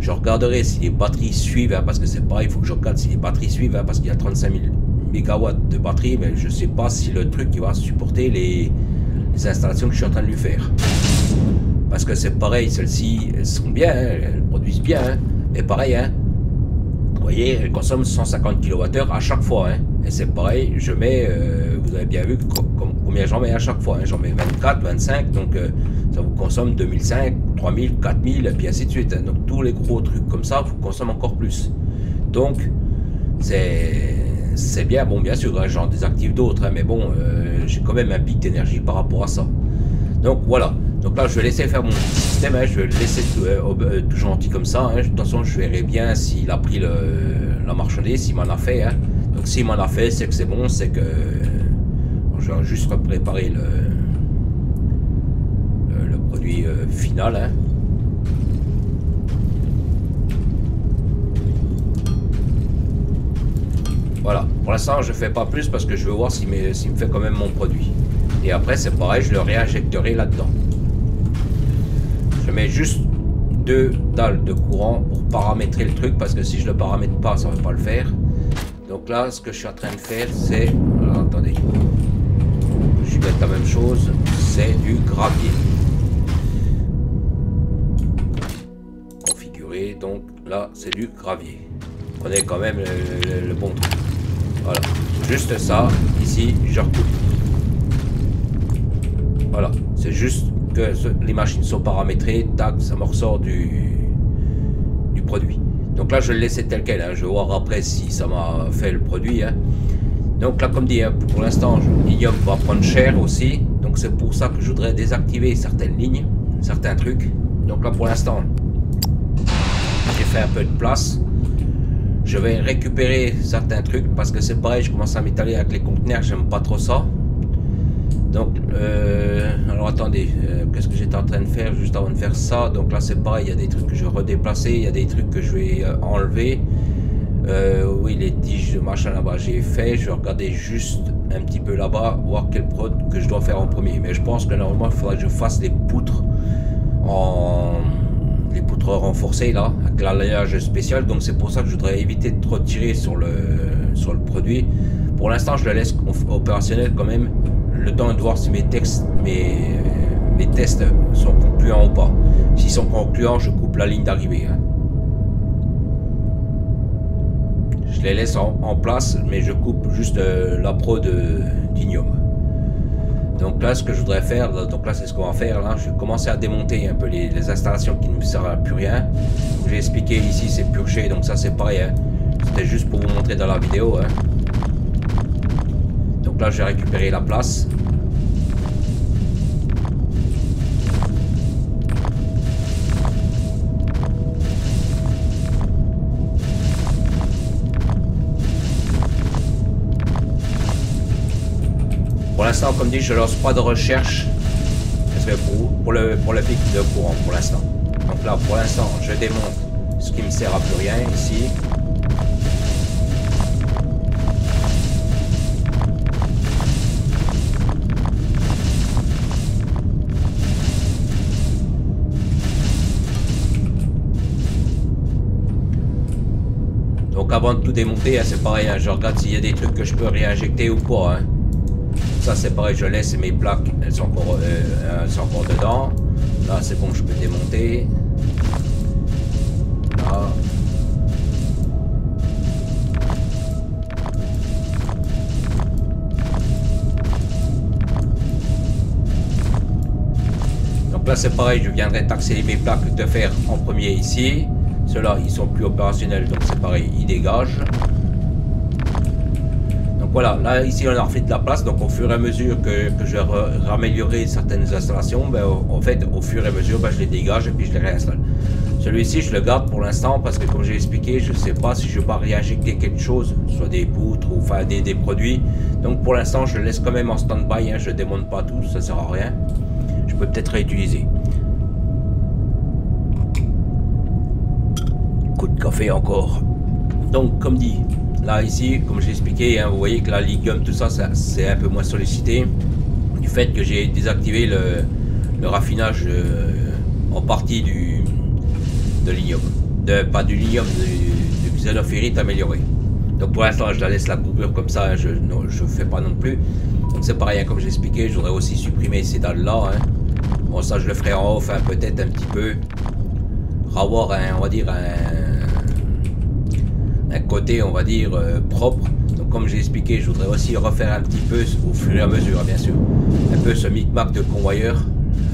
je regarderai si les batteries suivent, hein, parce que c'est pareil, il faut que je regarde si les batteries suivent, hein, parce qu'il y a 35 000 MW de batterie, mais je sais pas si le truc il va supporter les installations que je suis en train de lui faire. Parce que c'est pareil, celles-ci elles sont bien, hein, elles produisent bien, hein, mais pareil, hein, vous voyez, elles consomment 150 kWh à chaque fois, hein, et c'est pareil, je mets, vous avez bien vu combien j'en mets à chaque fois, hein, j'en mets 24, 25, donc ça vous consomme 2005, 3000, 4000, et puis ainsi de suite, hein. Donc tous les gros trucs comme ça vous consomment encore plus. Donc c'est bien, bon bien sûr, hein, j'en désactive d'autres, hein, mais bon, j'ai quand même un pic d'énergie par rapport à ça. Donc voilà, donc là je vais laisser faire mon système, hein, je vais le laisser tout gentil comme ça, hein. De toute façon je verrai bien s'il a pris la marchandise, s'il m'en a fait, hein. Donc s'il m'en a fait, c'est que c'est bon, c'est que je vais juste préparer le produit final, hein. Voilà, pour l'instant je fais pas plus parce que je veux voir s'il me fait quand même mon produit. Et après c'est pareil, je le réinjecterai là-dedans. Je mets juste 2 dalles de courant pour paramétrer le truc, parce que si je le paramètre pas, ça va pas le faire. Donc là, ce que je suis en train de faire, c'est... Alors, attendez. Je vais mettre la même chose, c'est du gravier. Configuré, donc là c'est du gravier. Prenez quand même le bon truc. Voilà, juste ça, ici je recoupe. Voilà, c'est juste que les machines sont paramétrées, tac, ça me ressort du produit. Donc là je vais le laisser tel quel, hein. Je vais voir après si ça m'a fait le produit, hein. Donc là comme dit, hein, pour l'instant l'ignome va prendre cher aussi, donc c'est pour ça que je voudrais désactiver certaines lignes, certains trucs. Donc là pour l'instant j'ai fait un peu de place. Je vais récupérer certains trucs parce que c'est pareil, je commence à m'étaler avec les conteneurs, j'aime pas trop ça. Donc, alors attendez, qu'est-ce que j'étais en train de faire juste avant de faire ça? Donc là c'est pareil, il y a des trucs que je vais redéplacer, il y a des trucs que je vais enlever. Oui, les tiges de machin là-bas j'ai fait, je vais regarder juste un petit peu là-bas, voir quel prod que je dois faire en premier. Mais je pense que normalement il faudra que je fasse les poutres renforcées là, avec l'alliage spécial. Donc c'est pour ça que je voudrais éviter de trop tirer sur le produit. Pour l'instant je le laisse opérationnel quand même, le temps de voir si mes tests sont concluants ou pas. S'ils sont concluants, je coupe la ligne d'arrivée. Hein. Je les laisse en place, mais je coupe juste la pro d'Ignium. Donc là, ce que je voudrais faire, donc là c'est ce qu'on va faire. Là, je vais commencer à démonter un peu les installations qui ne me servent à plus rien. J'ai expliqué ici, c'est purgé, donc ça c'est pareil. Hein. C'était juste pour vous montrer dans la vidéo. Hein. Donc là, je vais récupérer la place. Pour l'instant, comme dit, je lance pas de recherche pour le pic de courant pour l'instant. Donc là, pour l'instant, je démonte ce qui me sert à plus rien ici. Donc avant de tout démonter, hein, c'est pareil, hein, je regarde s'il y a des trucs que je peux réinjecter ou pas. Hein. Ça c'est pareil, je laisse mes plaques, elles sont encore dedans. Là c'est bon, je peux démonter. Là. Donc là c'est pareil, je viendrai taxer mes plaques de fer en premier ici. Ceux-là ils sont plus opérationnels, donc c'est pareil, ils dégagent. Voilà, là ici on a refait de la place, donc au fur et à mesure que je raméliorerai certaines installations, ben, en fait au fur et à mesure ben, je les dégage et puis je les réinstalle. Celui-ci je le garde pour l'instant parce que comme j'ai expliqué, je ne sais pas si je vais pas réinjecter quelque chose, soit des poutres ou enfin des produits. Donc pour l'instant je le laisse quand même en stand-by, hein, je ne démonte pas tout, ça ne sert à rien. Je peux peut-être réutiliser. Coup de café encore. Donc comme dit, là ici, comme j'ai expliqué, hein, vous voyez que la lithium, tout ça, c'est un peu moins sollicité du fait que j'ai désactivé le raffinage en partie de l'ignium, pas du lithium, du xénophérite amélioré. Donc pour l'instant, je la laisse la coupure comme ça, je ne fais pas non plus. Donc c'est pareil, hein, comme j'ai expliqué, je voudrais aussi supprimer ces dalles là. Hein. Bon, ça je le ferai en off, hein, peut-être un petit peu, avoir on va dire un côté on va dire propre. Donc comme j'ai expliqué, je voudrais aussi refaire un petit peu au fur et à mesure, bien sûr, un peu ce micmac de convoyeurs,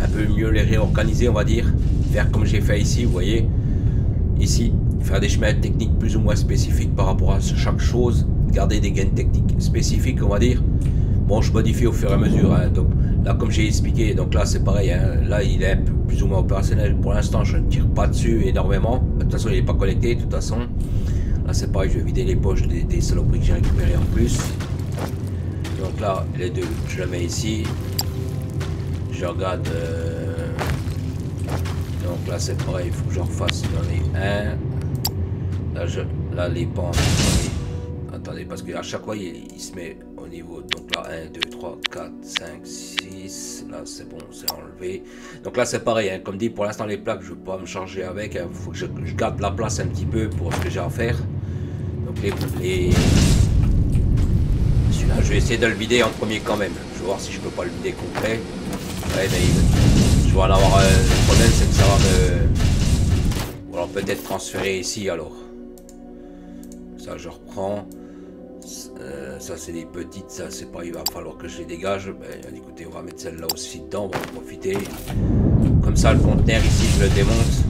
un peu mieux les réorganiser, on va dire, faire comme j'ai fait ici, vous voyez ici, faire des chemins techniques plus ou moins spécifiques par rapport à chaque chose, garder des gains techniques spécifiques, on va dire. Bon, je modifie au fur et à mesure, hein. Donc là comme j'ai expliqué, donc là c'est pareil, hein. Là il est un peu plus ou moins opérationnel pour l'instant, je ne tire pas dessus énormément, de toute façon il n'est pas connecté, de toute façon. Là c'est pareil, je vais vider les poches des saloperies que j'ai récupérées en plus. Donc là, les deux, je les mets ici. Je regarde. Donc là c'est pareil, il faut que je refasse. J'en ai un. Là les pans. Attendez, parce qu'à chaque fois il se met au niveau. Donc là 1, 2, 3, 4, 5, 6. Là c'est bon, c'est enlevé. Donc là c'est pareil, hein. Comme dit, pour l'instant les plaques je ne vais pas me charger avec. Il faut que je garde la place un petit peu pour ce que j'ai à faire. Donc celui-là je vais essayer de le vider en premier quand même. Je vais voir si je peux pas le vider complet. Ouais, mais je vais en avoir le problème, c'est que ça va me... Ou alors peut-être transférer ici alors. Ça je reprends. Ça c'est des petites, ça c'est pas, il va falloir que je les dégage. Ben, écoutez, on va mettre celle-là aussi dedans, on va en profiter. Comme ça le conteneur ici je le démonte.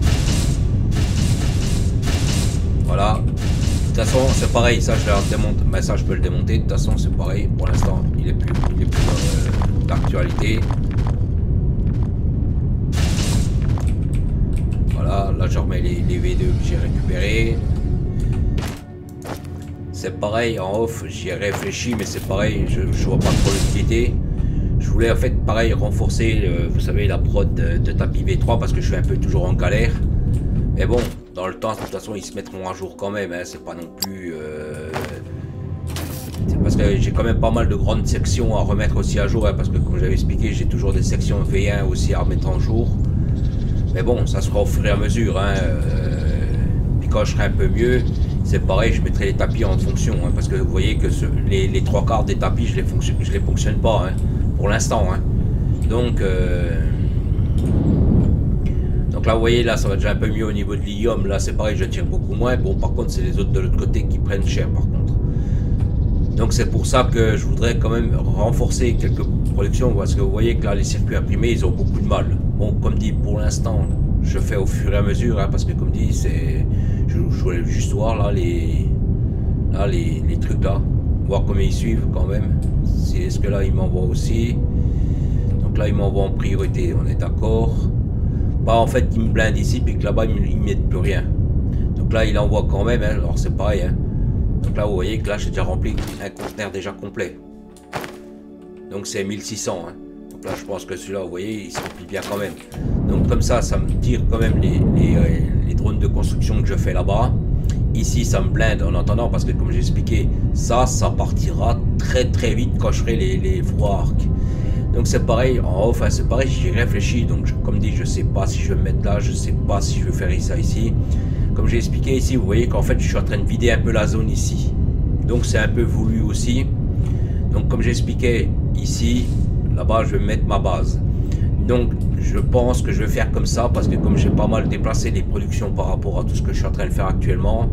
Voilà. De toute façon c'est pareil, ça je le démonte, mais ça je peux le démonter. De toute façon c'est pareil, pour l'instant il est plus d'actualité. Voilà, là je remets les V2 que j'ai récupérés. c'est pareil, en off, j'y ai réfléchi, mais c'est pareil, je vois pas trop l'utilité. Je voulais en fait, pareil, renforcer, vous savez, la prod de tapis V3 parce que je suis un peu toujours en galère. Mais bon, dans le temps, de toute façon, ils se mettront à jour quand même, hein, c'est pas non plus... C'est parce que j'ai quand même pas mal de grandes sections à remettre aussi à jour, hein, parce que comme j'avais expliqué, j'ai toujours des sections V1 aussi à remettre en jour. Mais bon, ça sera au fur et à mesure, hein, puis quand je serai un peu mieux, c'est pareil, je mettrai les tapis en fonction, hein, parce que vous voyez que les trois quarts des tapis, je les fonctionne pas, hein, pour l'instant, hein. Donc là, vous voyez, là, ça va déjà un peu mieux au niveau de l'ilium. Là, c'est pareil, je tire beaucoup moins. Bon, par contre, c'est les autres de l'autre côté qui prennent cher, par contre. Donc, c'est pour ça que je voudrais quand même renforcer quelques productions, parce que vous voyez que là, les circuits imprimés, ils ont beaucoup de mal. Bon, comme dit, pour l'instant, je fais au fur et à mesure, hein, parce que comme dit, c'est... Je voulais juste voir, là, les trucs, là. Voir comment ils suivent, quand même. Est-ce que là, ils m'envoient aussi? Donc là, ils m'envoient en priorité, on est d'accord. Pas en fait qu'il me blinde ici puis que là-bas il ne met plus rien. Donc là il envoie quand même, hein. Alors c'est pareil, hein. Donc là vous voyez que là j'ai déjà rempli un conteneur déjà complet. Donc c'est 1600, hein. Donc là je pense que celui-là vous voyez il se remplit bien quand même. Donc comme ça me tire quand même les drones de construction que je fais là-bas. Ici ça me blinde en attendant parce que comme j'ai expliqué, ça partira très vite quand je ferai les froids arcs. Donc c'est pareil, en off, hein, c'est pareil, j'y réfléchis, donc comme dit, je sais pas si je vais me mettre là, je sais pas si je vais faire ça ici. Comme j'ai expliqué ici, vous voyez qu'en fait je suis en train de vider un peu la zone ici. Donc c'est un peu voulu aussi. Donc comme j'expliquais ici, là-bas je vais mettre ma base. Donc je pense que je vais faire comme ça, parce que comme j'ai pas mal déplacé les productions par rapport à tout ce que je suis en train de faire actuellement,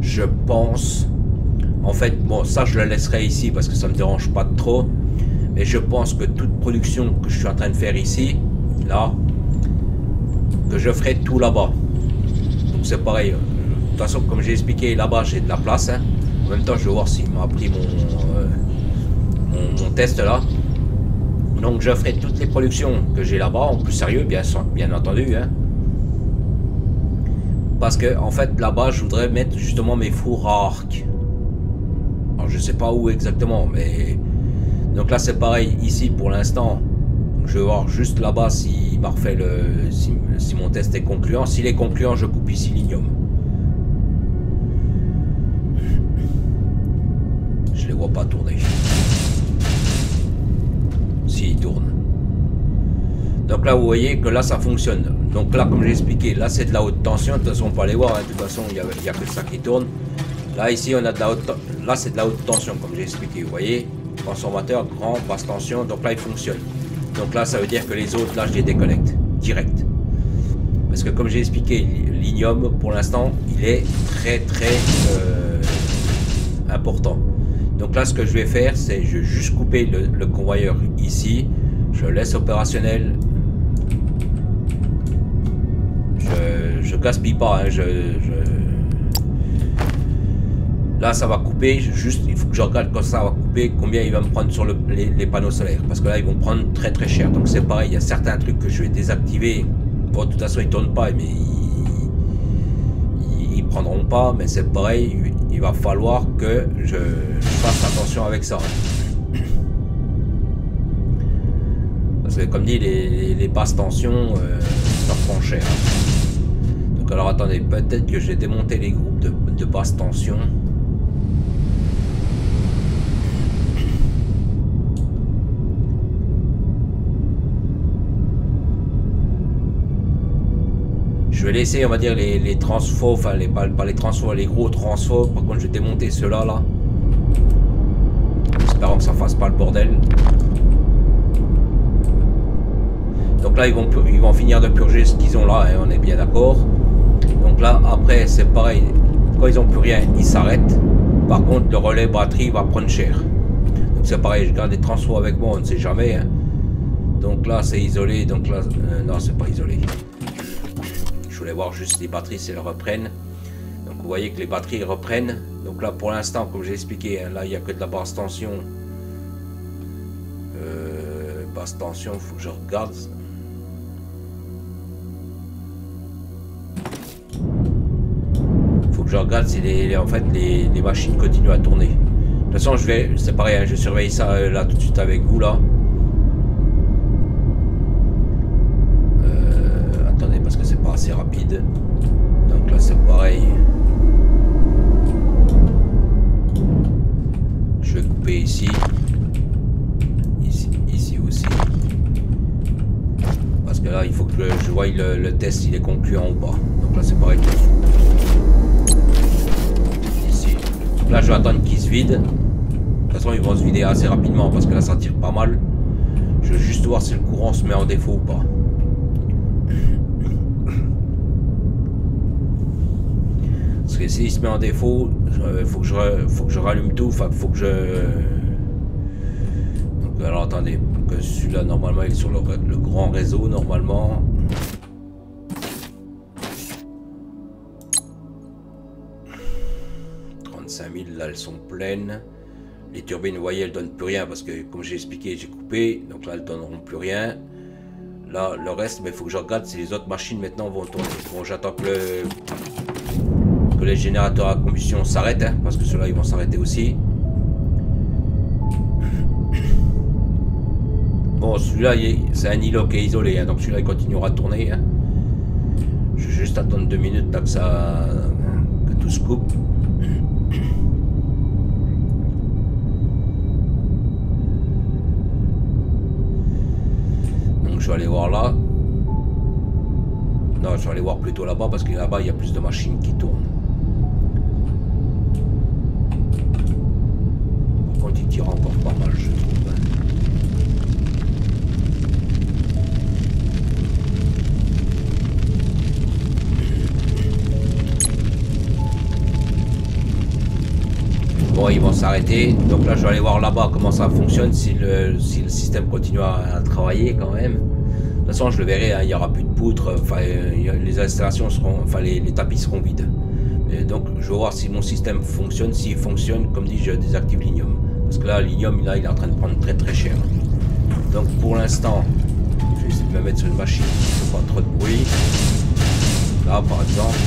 je pense, en fait, bon ça je le laisserai ici parce que ça me dérange pas trop. Mais je pense que toute production que je suis en train de faire ici, là, que je ferai tout là-bas. Donc c'est pareil. De toute façon, comme j'ai expliqué, là-bas j'ai de la place, hein. En même temps, je vais voir s'il m'a pris mon test là. Donc je ferai toutes les productions que j'ai là-bas, en plus sérieux, bien entendu, hein. Parce que en fait, là-bas, je voudrais mettre justement mes fours à arc. Alors je sais pas où exactement, mais... Donc là c'est pareil ici pour l'instant. Je vais voir juste là-bas s'il m'a refait si mon test est concluant. S'il est concluant, je coupe ici l'ignome. Je les vois pas tourner. Si, ils tournent. Donc là vous voyez que là ça fonctionne. Donc là comme j'ai expliqué, là c'est de la haute tension. De toute façon on peut aller voir, hein. De toute façon il n'y a que ça qui tourne. Là ici on a de la haute, là c'est de la haute tension comme j'ai expliqué, vous voyez. Transformateur, grand, basse tension, donc là il fonctionne. Donc là ça veut dire que les autres, là je les déconnecte, direct. Parce que comme j'ai expliqué, l'ignium pour l'instant il est très important. Donc là ce que je vais faire, c'est je vais juste couper le convoyeur ici, je le laisse opérationnel. Je gaspille pas, hein, là ça va couper, juste il faut que je regarde quand ça va couper, combien il va me prendre sur les panneaux solaires. Parce que là ils vont prendre très cher. Donc c'est pareil, il y a certains trucs que je vais désactiver. Bon de toute façon ils tournent pas, mais ils prendront pas. Mais c'est pareil, il va falloir que je fasse attention avec ça. Parce que comme dit, les basses tensions, ça prend cher. Donc alors attendez, peut-être que je vais démonter les groupes de basse tension. Je vais laisser, on va dire, les transfos, enfin pas les transfos, les gros transfos. Par contre, je vais démonter ceux-là, là. Espérons que ça fasse pas le bordel. Donc là, ils vont finir de purger ce qu'ils ont là, hein, on est bien d'accord. Donc là, après, c'est pareil. Quand ils ont plus rien, ils s'arrêtent. Par contre, le relais batterie va prendre cher. Donc c'est pareil, je garde les transfos avec moi, on ne sait jamais. Hein. Donc là, c'est isolé. Donc là, non, c'est pas isolé. Je voulais voir juste les batteries si elles reprennent. Donc vous voyez que les batteries reprennent. Donc là pour l'instant comme j'ai expliqué, hein, là il n'y a que de la basse tension. Basse tension, il faut que je regarde. que je regarde si en fait les machines continuent à tourner. De toute façon, c'est pareil, hein, je surveille ça là tout de suite avec vous là. Attendez, parce que c'est pas assez rapide. Donc là, c'est pareil. Je vais couper ici. Ici aussi. Parce que là, il faut que je voie le test, il est concluant ou pas. Donc là, c'est pareil. Ici. Donc là, je vais attendre qu'il se vide. De toute façon, ils vont se vider assez rapidement parce que là, ça tire pas mal. Je veux juste voir si le courant se met en défaut ou pas. Parce que s'il se met en défaut, faut que je rallume tout. Enfin, faut que je... Donc, alors, attendez. Que celui-là, normalement, il est sur le grand réseau, normalement. Là, elles sont pleines. Les turbines, vous voyez, elles donnent plus rien parce que, comme j'ai expliqué, j'ai coupé. Donc là, elles donneront plus rien. Là, le reste, mais il faut que je regarde si les autres machines maintenant vont tourner. Bon, j'attends que les générateurs à combustion s'arrêtent, hein, parce que ceux-là, ils vont s'arrêter aussi. Bon, celui-là, c'est un îlot qui est isolé, hein, donc celui-là, il continuera à tourner. Hein. Je vais juste attendre 2 minutes là, que tout se coupe. Je vais aller voir là. Non, je vais aller voir plutôt là-bas parce que là-bas il y a plus de machines qui tournent. Par contre, il tire encore pas mal, je trouve. Bon, ils vont s'arrêter. Donc là, je vais aller voir là-bas comment ça fonctionne, si le système continue à travailler quand même. De toute façon, je le verrai, hein, il n'y aura plus de poutres, les installations seront, les tapis seront vides. Et donc, je vais voir si mon système fonctionne. S'il fonctionne, comme dit, je désactive l'ignium. Parce que là, l'ignium, là, il est en train de prendre très très cher. Donc, pour l'instant, je vais essayer de me mettre sur une machine qui ne fait pas trop de bruit. Là, par exemple.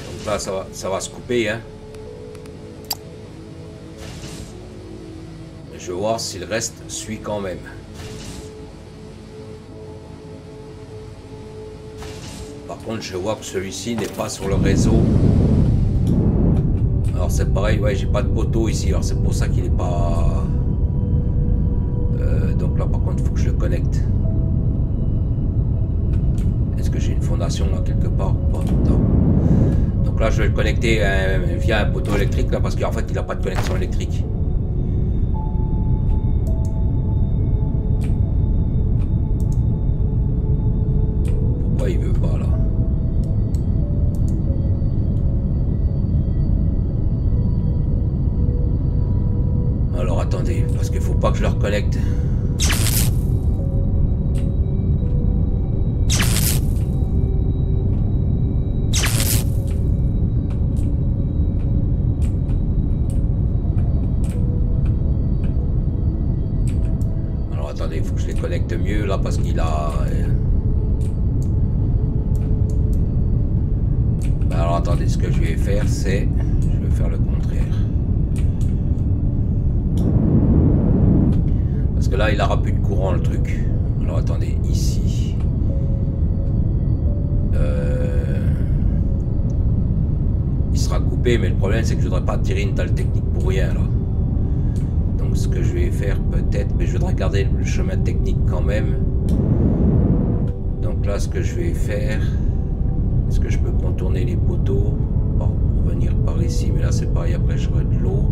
Donc là, ça va se couper, hein. Je vais voir si le reste suit quand même. Par contre, je vois que celui-ci n'est pas sur le réseau. Alors c'est pareil, ouais, j'ai pas de poteau ici, alors c'est pour ça qu'il n'est pas... donc là, par contre, il faut que je le connecte. Est-ce que j'ai une fondation là quelque part? Non. Donc là, je vais le connecter via un poteau électrique là, parce qu'en fait, il n'a pas de connexion électrique. Il veut pas là. Alors attendez, parce qu'il faut pas que je le reconnecte. Alors attendez, il faut que je les connecte mieux là parce qu'il a... Alors attendez, ce que je vais faire, c'est... Je vais faire le contraire. Parce que là, il n'aura plus de courant, le truc. Alors attendez, ici. Il sera coupé, mais le problème, c'est que je ne voudrais pas tirer une dalle technique pour rien, là. Donc ce que je vais faire, peut-être... Mais je voudrais garder le chemin technique quand même. Donc là, ce que je vais faire... Est-ce que je peux contourner les poteaux pour venir par ici? Mais là c'est pareil, après j'aurai de l'eau.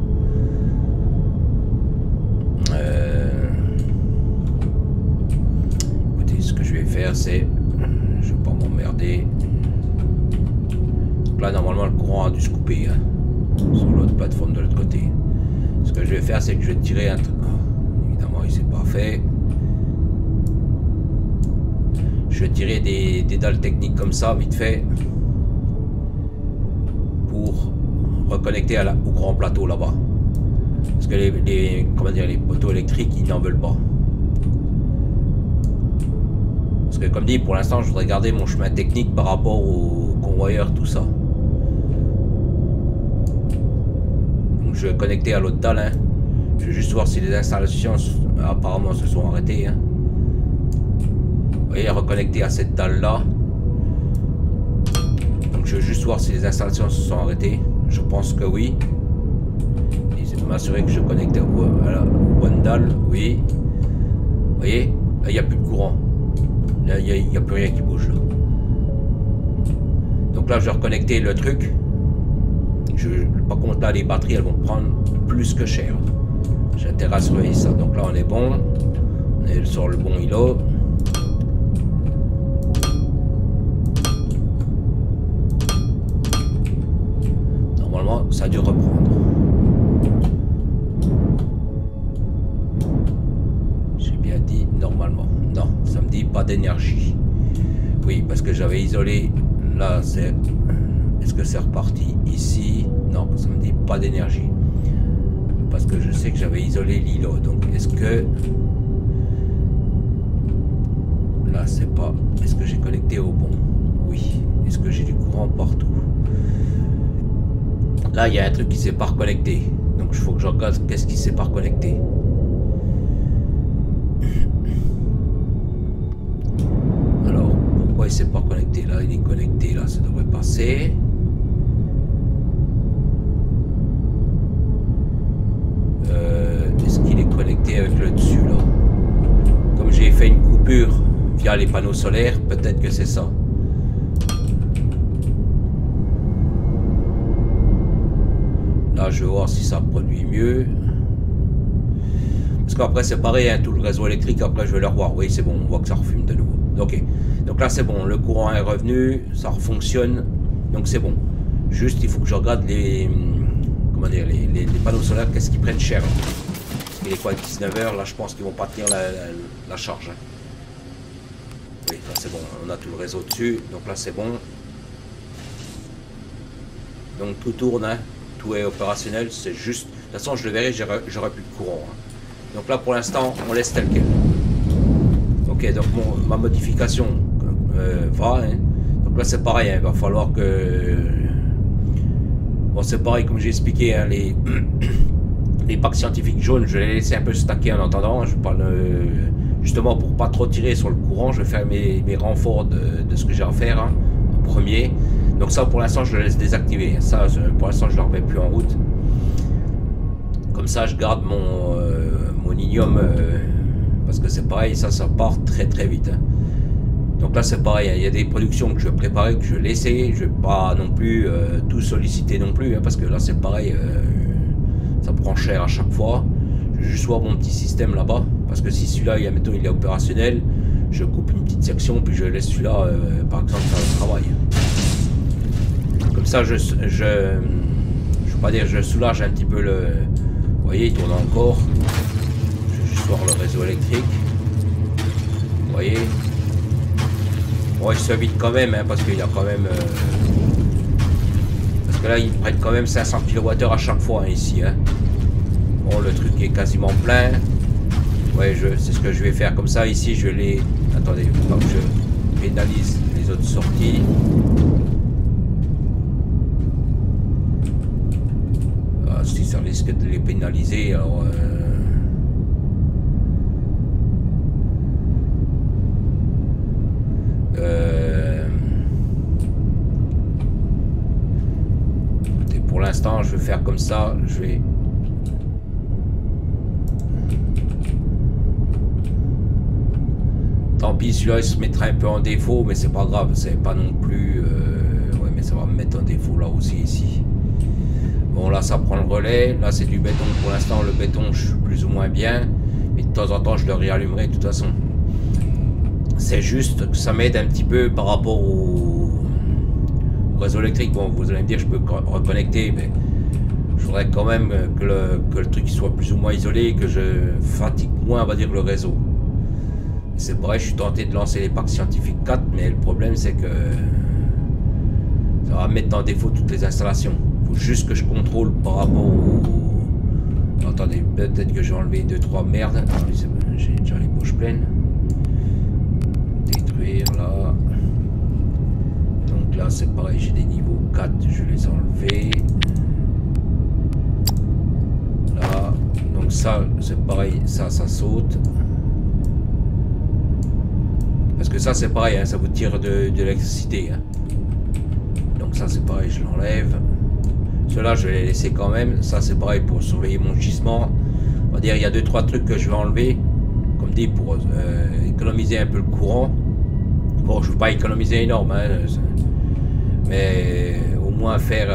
Écoutez, ce que je vais faire c'est... Je vais pas m'emmerder. Là normalement le courant a dû se couper hein, sur l'autre plateforme de l'autre côté. Ce que je vais faire c'est que je vais tirer un... évidemment il s'est pas fait. Je vais tirer des dalles techniques comme ça, vite fait, pour reconnecter au grand plateau là-bas. Parce que les poteaux électriques, ils n'en veulent pas. que comme dit, pour l'instant, je voudrais garder mon chemin technique par rapport au convoyeur, tout ça. Donc je vais connecter à l'autre dalle. Hein. Je vais juste voir si les installations apparemment se sont arrêtées. Hein. Vous voyez, reconnecter à cette dalle là. Donc je vais juste voir si les installations se sont arrêtées. Je pense que oui. Et m'assurer que je connecte à la bonne dalle. Oui. Vous voyez, là il n'y a plus de courant. Là il n'y a plus rien qui bouge là. Donc là je vais reconnecter le truc. Par contre là les batteries elles vont prendre plus que cher. J'ai intérêt à surveiller ça. Donc là on est bon. On est sur le bon îlot. Normalement ça a dû reprendre. J'ai bien dit normalement. Non, ça me dit pas d'énergie. Oui, parce que j'avais isolé. Là c'est... Est-ce que c'est reparti ici? Non, ça me dit pas d'énergie. Parce que je sais que j'avais isolé l'îlot. Donc est-ce que... Là c'est pas... Est-ce que j'ai connecté au bon? Oui. Est-ce que j'ai du courant partout? Là il y a un truc qui s'est pas reconnecté. Donc il faut que je regarde qu'est-ce qui s'est pas reconnecté. Alors pourquoi il s'est pas connecté? Là il est connecté, là ça devrait passer. Est-ce qu'il est connecté avec le dessus là? Comme j'ai fait une coupure via les panneaux solaires, peut-être que c'est ça. Là je vais voir si ça produit mieux. Parce qu'après c'est pareil, hein, tout le réseau électrique, après je vais le revoir. Oui c'est bon, on voit que ça refume de nouveau. Ok, donc là c'est bon, le courant est revenu, ça refonctionne, donc c'est bon. Juste il faut que je regarde les... Comment dire, les panneaux solaires, qu'est-ce qu'ils prennent cher. Parce qu'il est quoi, 19h, là je pense qu'ils vont pas tenir la charge. Hein. Oui, là c'est bon, on a tout le réseau dessus, donc là c'est bon. Donc tout tourne, hein. Tout est opérationnel, c'est juste... De toute façon je le verrai, j'aurai plus de courant. Hein. Donc là pour l'instant on laisse tel quel. Ok, donc ma modification va. Hein. Donc là c'est pareil, hein, il va falloir que... Bon c'est pareil comme j'ai expliqué, hein, les packs scientifiques jaunes, je vais les laisser un peu stacker en attendant. Je parle justement pour pas trop tirer sur le courant, je vais faire mes renforts de ce que j'ai à faire hein, en premier. Donc ça pour l'instant je le laisse désactiver. Ça pour l'instant je ne le remets plus en route. Comme ça je garde mon inium parce que c'est pareil, ça part très très vite. Hein. Donc là c'est pareil, il y a des productions que je vais préparer, que je vais laisser, je vais pas non plus tout solliciter non plus, hein, parce que là c'est pareil, ça prend cher à chaque fois. Je vais juste voir mon petit système là-bas, parce que si celui-là, mettons, il est opérationnel, je coupe une petite section, puis je laisse celui-là, par exemple, faire le travail. Comme ça, je vais pas dire, je soulage un petit peu le... Vous voyez, il tourne encore. Je vais juste voir le réseau électrique. Vous voyez. Bon, il se vide quand même, hein, parce qu'il y a quand même... Parce que là, ils prennent quand même 500 kWh à chaque fois, hein, ici. Hein. Bon, le truc est quasiment plein. Ouais, c'est ce que je vais faire. Comme ça, ici, je les... Attendez, je pénalise les autres sorties. Ah, si ça risque de les pénaliser, alors... Pour l'instant, je vais faire comme ça. Je vais... Tant pis, celui-là, il se mettra un peu en défaut, mais c'est pas grave. C'est pas non plus... Ouais, mais ça va me mettre en défaut là aussi, ici. Bon, là, ça prend le relais. Là, c'est du béton. Pour l'instant, le béton, je suis plus ou moins bien. Mais de temps en temps, je le réallumerai de toute façon. C'est juste que ça m'aide un petit peu par rapport au réseau électrique. Bon, vous allez me dire, je peux reconnecter, mais je voudrais quand même que le truc soit plus ou moins isolé, que je fatigue moins, on va dire, le réseau. C'est vrai, je suis tenté de lancer les packs scientifiques 4, mais le problème, c'est que ça va mettre en défaut toutes les installations. Il faut juste que je contrôle par rapport au... Attendez, peut-être que j'ai enlevé 2-3 merdes. J'ai déjà les poches pleines. Détruire. détruire là. Donc là c'est pareil, j'ai des niveaux 4, je vais les enlever. Là, donc ça c'est pareil, ça saute. Parce que ça c'est pareil, hein, ça vous tire de l'électricité. Hein. Donc ça c'est pareil, je l'enlève. Ceux-là je vais les laisser quand même. Ça c'est pareil pour surveiller mon gisement. On va dire il y a 2-3 trucs que je vais enlever. Comme dit, pour économiser un peu le courant. Bon, je ne veux pas économiser énorme. Hein, mais au moins faire...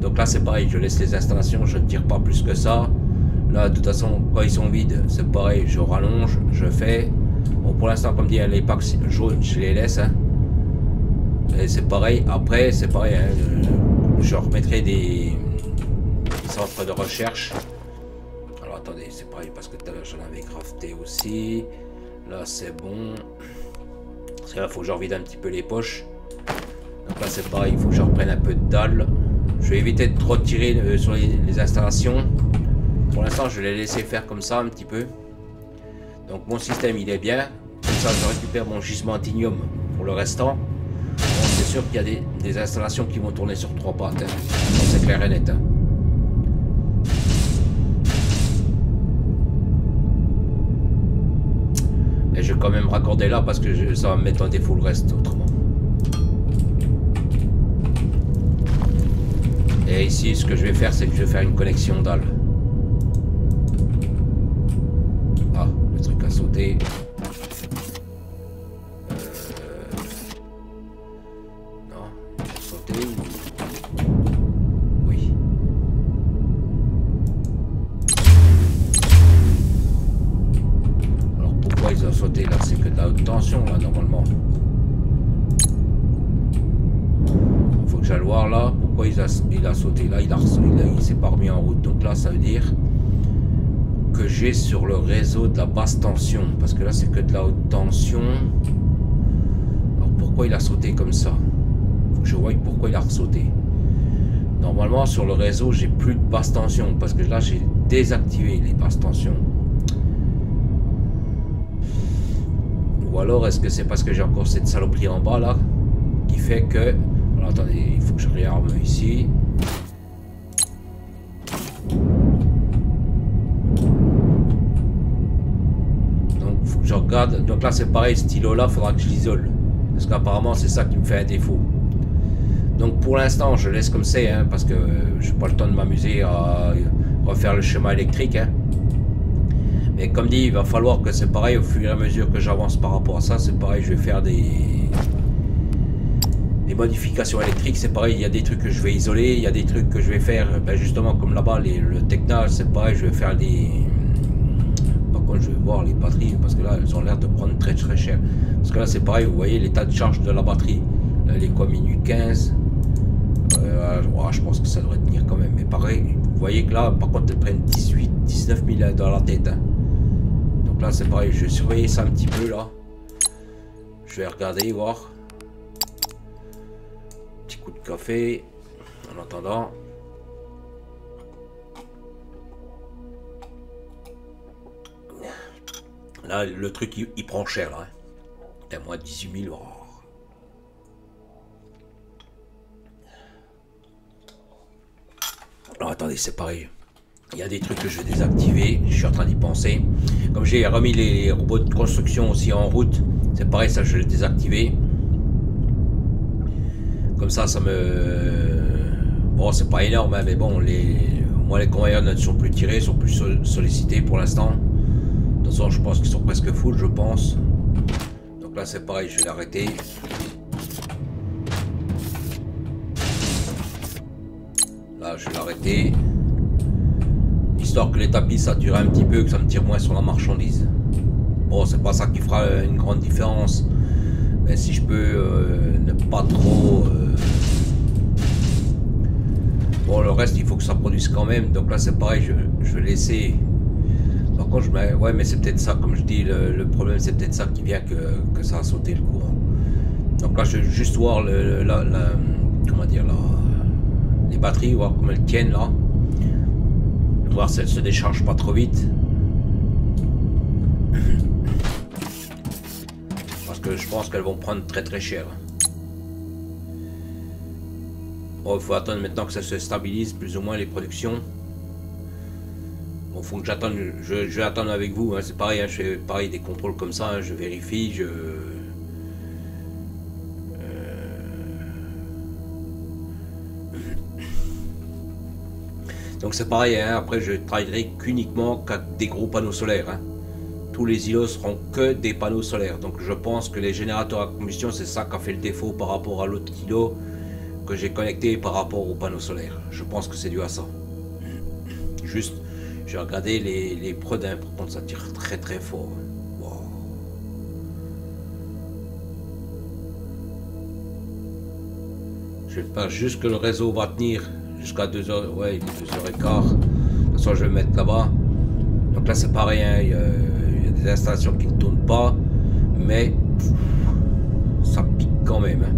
donc là c'est pareil, je laisse les installations, je ne tire pas plus que ça. Là de toute façon quand ils sont vides c'est pareil, je rallonge, je fais. Bon pour l'instant comme dit les packs jaunes je les laisse. Hein. Et c'est pareil, après c'est pareil, hein, je remettrai des centres de recherche. Alors attendez, c'est pareil parce que tout à l'heure j'en avais crafté aussi. Là c'est bon. Parce que là il faut que je revide un petit peu les poches. Donc là c'est pareil, il faut que je reprenne un peu de dalle. Je vais éviter de trop tirer sur les installations. Pour l'instant je vais les laisser faire comme ça un petit peu. Donc mon système il est bien. Comme ça je récupère mon gisement antinium pour le restant. Bon, c'est sûr qu'il y a des installations qui vont tourner sur 3 pattes. Hein. C'est clair et net. Hein. Et je vais quand même raccorder là parce que ça va me mettre en défaut le reste autrement. Et ici ce que je vais faire c'est que je vais faire une connexion dalle. Ah, le truc a sauté. Non, il a sauté ou... Oui. Alors pourquoi ils ont sauté là? C'est que de la haute tension là normalement. Il faut que j'aille voir là. Pourquoi il a sauté là, il s'est pas remis en route. Donc là ça veut dire que j'ai sur le réseau de la basse tension. Parce que là c'est que de la haute tension. Alors pourquoi il a sauté comme ça? Faut que je voie pourquoi il a sauté. Normalement sur le réseau j'ai plus de basse tension. Parce que là j'ai désactivé les basses tensions. Ou alors est-ce que c'est parce que j'ai encore cette saloperie en bas là qui fait que... Alors attendez, il faut que je réarme ici. Donc il faut que je regarde. Donc là c'est pareil, ce stylo là, il faudra que je l'isole. Parce qu'apparemment c'est ça qui me fait un défaut. Donc pour l'instant je laisse comme c'est, hein, parce que je n'ai pas le temps de m'amuser à refaire le schéma électrique. Hein. Mais comme dit, il va falloir que c'est pareil au fur et à mesure que j'avance par rapport à ça. C'est pareil, je vais faire des modifications électriques, c'est pareil, il y a des trucs que je vais isoler, il y a des trucs que je vais faire, ben justement comme là-bas, le Techna, c'est pareil, je vais faire des... Par contre, je vais voir les batteries, parce que là, elles ont l'air de prendre très très cher. Parce que là, c'est pareil, vous voyez l'état de charge de la batterie. Là, elle est quoi, minuit 15 je pense que ça devrait tenir quand même, mais pareil, vous voyez que là, par contre, elles prennent 18-19 000 dans la tête. Hein. Donc là, c'est pareil, je vais surveiller ça un petit peu, là. Je vais regarder, voir. Coup de café en attendant. Là le truc il prend cher là. Hein. Moins 18 000. Oh. Alors attendez, c'est pareil. Il y a des trucs que je vais désactiver. Je suis en train d'y penser. Comme j'ai remis les robots de construction aussi en route, c'est pareil, ça je vais les désactiver. Comme ça me... Bon, c'est pas énorme, hein, mais bon, moi les convoyeurs ne sont plus tirés, sont plus sollicités pour l'instant. De toute façon, je pense qu'ils sont presque full, je pense. Donc là, c'est pareil, je vais l'arrêter. Là, je vais l'arrêter. Histoire que les tapis, ça dure un petit peu, que ça me tire moins sur la marchandise. Bon, c'est pas ça qui fera une grande différence. Mais si je peux ne pas trop... Bon, le reste, il faut que ça produise quand même. Donc là, c'est pareil, je vais laisser... Par contre, ouais, mais c'est peut-être ça, comme je dis, le problème, c'est peut-être ça qui vient que ça a sauté le courant. Donc là, je vais juste voir comment dire, les batteries, voir comment elles tiennent là. Voir si elles se déchargent pas trop vite. que je pense qu'elles vont prendre très très cher. Bon, il faut attendre maintenant que ça se stabilise plus ou moins les productions. Bon, faut que j'attende, je vais attendre avec vous, hein, c'est pareil, hein, je fais pareil des contrôles comme ça, hein, je vérifie, Donc c'est pareil, hein, après je travaillerai qu'uniquement qu'avec des gros panneaux solaires. Hein. Tous les îlots seront que des panneaux solaires. Donc je pense que les générateurs à combustion, c'est ça qui a fait le défaut par rapport à l'autre îlot que j'ai connecté par rapport aux panneaux solaires. Je pense que c'est dû à ça. Juste, j'ai regardé les prodins, par contre ça tire très très fort. Wow. Je pense juste que le réseau va tenir jusqu'à 2h, ouais, 2h15. De toute façon, je vais mettre là-bas. Donc là, c'est pareil, hein, il y a des installations qui ne tournent pas, mais ça pique quand même. Hein.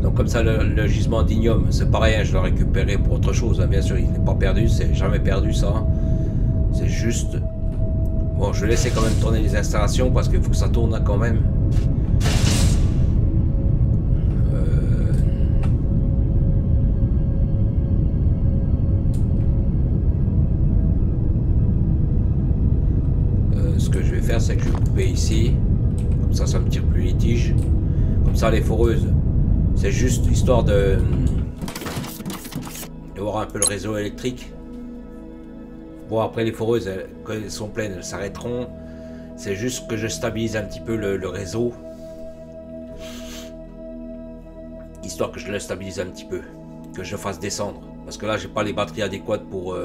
Donc comme ça, le gisement d'ignome, c'est pareil, hein, je l'ai récupéré pour autre chose. Hein, bien sûr, il n'est pas perdu, c'est jamais perdu ça. C'est juste... Bon, je vais laisser quand même tourner les installations parce qu'il faut que ça tourne hein, quand même. Ce que je vais faire, c'est que je vais couper ici. Comme ça me tire plus les tiges. Comme ça, les foreuses, c'est juste histoire de voir un peu le réseau électrique. Bon, après les foreuses, quand elles sont pleines, elles s'arrêteront. C'est juste que je stabilise un petit peu le réseau. Histoire que je le stabilise un petit peu. Que je le fasse descendre. Parce que là, j'ai pas les batteries adéquates pour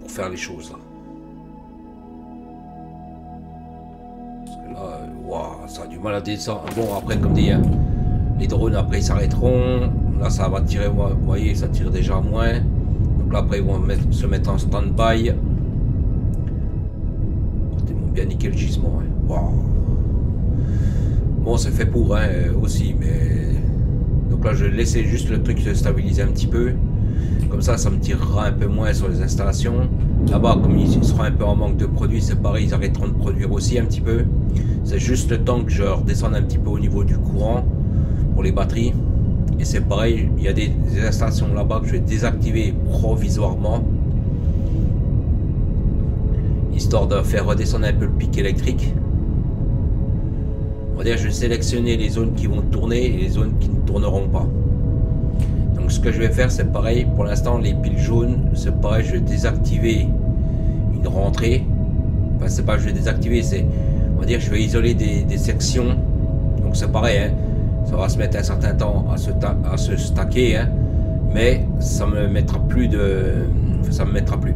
faire les choses là. Wow, ça a du mal à descendre. Bon, après, comme dit, hein, les drones après ils s'arrêteront. Là, ça va tirer, vous voyez, ça tire déjà moins. Donc là, après, ils vont se mettre en stand-by. Ils m'ont bien niqué le gisement. Hein. Wow. Bon, c'est fait pour hein, aussi, mais. Donc là, je vais laisser juste le truc se stabiliser un petit peu. Comme ça me tirera un peu moins sur les installations. Là-bas, comme ils seront un peu en manque de produits, c'est pareil, ils arrêteront de produire aussi un petit peu. C'est juste le temps que je redescende un petit peu au niveau du courant pour les batteries. Et c'est pareil, il y a des installations là-bas que je vais désactiver provisoirement. Histoire de faire redescendre un peu le pic électrique. On va dire, je vais sélectionner les zones qui vont tourner et les zones qui ne tourneront pas. Donc ce que je vais faire, c'est pareil, pour l'instant les piles jaunes, c'est pareil, je vais désactiver une rentrée. Enfin c'est pas que je vais désactiver, c'est, on va dire, je vais isoler des sections. Donc c'est pareil, hein, ça va se mettre un certain temps à se stacker, hein, mais ça me mettra plus de, ça me mettra plus,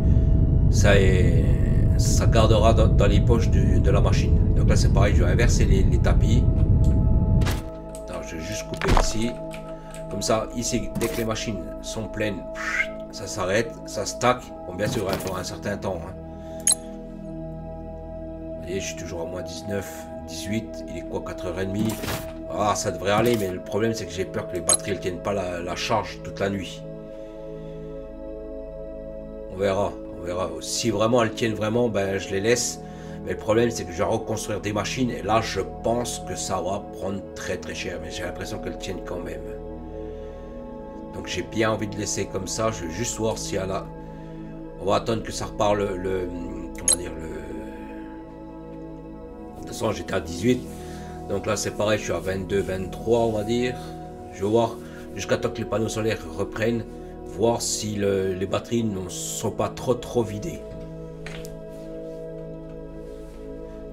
ça gardera dans les poches de la machine. Donc là c'est pareil, je vais inverser les tapis. Alors, je vais juste couper ici. Comme ça, ici, dès que les machines sont pleines, ça s'arrête, ça stack. Bon, bien sûr, il faudra un certain temps. Hein. Vous voyez, je suis toujours à moins 19, 18. Il est quoi, 4h30? Ah, ça devrait aller, mais le problème, c'est que j'ai peur que les batteries ne tiennent pas la charge toute la nuit. On verra, on verra. Si vraiment elles tiennent vraiment, ben, je les laisse. Mais le problème, c'est que je vais reconstruire des machines. Et là, je pense que ça va prendre très très cher. Mais j'ai l'impression qu'elles tiennent quand même. Donc j'ai bien envie de laisser comme ça. Je vais juste voir si elle a... On va attendre que ça repart comment dire, de toute façon, j'étais à 18. Donc là, c'est pareil, je suis à 22, 23, on va dire. Je vais voir jusqu'à temps que les panneaux solaires reprennent. Voir si les batteries ne sont pas trop vidées.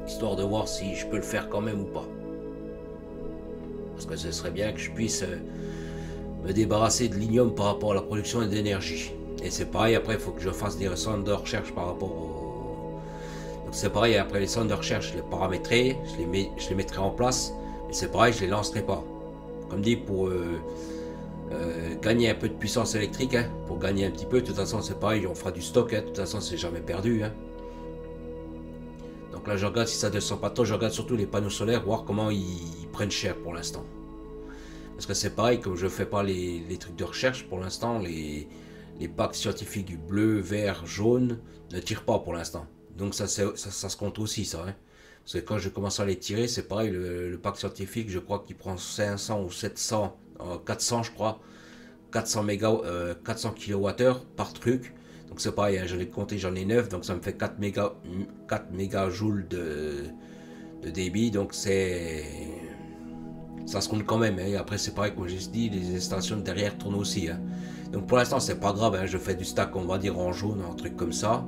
Histoire de voir si je peux le faire quand même ou pas. Parce que ce serait bien que je puisse... me débarrasser de l'ignome par rapport à la production d'énergie. Et c'est pareil, après il faut que je fasse des centres de recherche par rapport au... Donc c'est pareil, après les centres de recherche, je les paramétrerai, je les mettrai en place, mais c'est pareil, je les lancerai pas. Comme dit, pour gagner un peu de puissance électrique, hein, pour gagner un petit peu, de toute façon c'est pareil, on fera du stock, hein, de toute façon c'est jamais perdu. Hein. Donc là je regarde si ça descend pas trop, je regarde surtout les panneaux solaires, voir comment ils prennent cher pour l'instant. Parce que c'est pareil, comme je ne fais pas les trucs de recherche pour l'instant, les packs scientifiques bleu, vert, jaune ne tirent pas pour l'instant. Donc ça se compte aussi, ça. Hein. Parce que quand je commence à les tirer, c'est pareil, le pack scientifique, je crois qu'il prend 500 ou 700, 400 je crois, 400 kWh par truc. Donc c'est pareil, hein, j'en ai compté, j'en ai 9, donc ça me fait 4 mégajoules de débit, donc c'est... Ça se compte quand même, hein. Et après c'est pareil, comme j'ai dit, les installations derrière tournent aussi. Hein. Donc pour l'instant c'est pas grave, hein, je fais du stack, on va dire en jaune, un truc comme ça.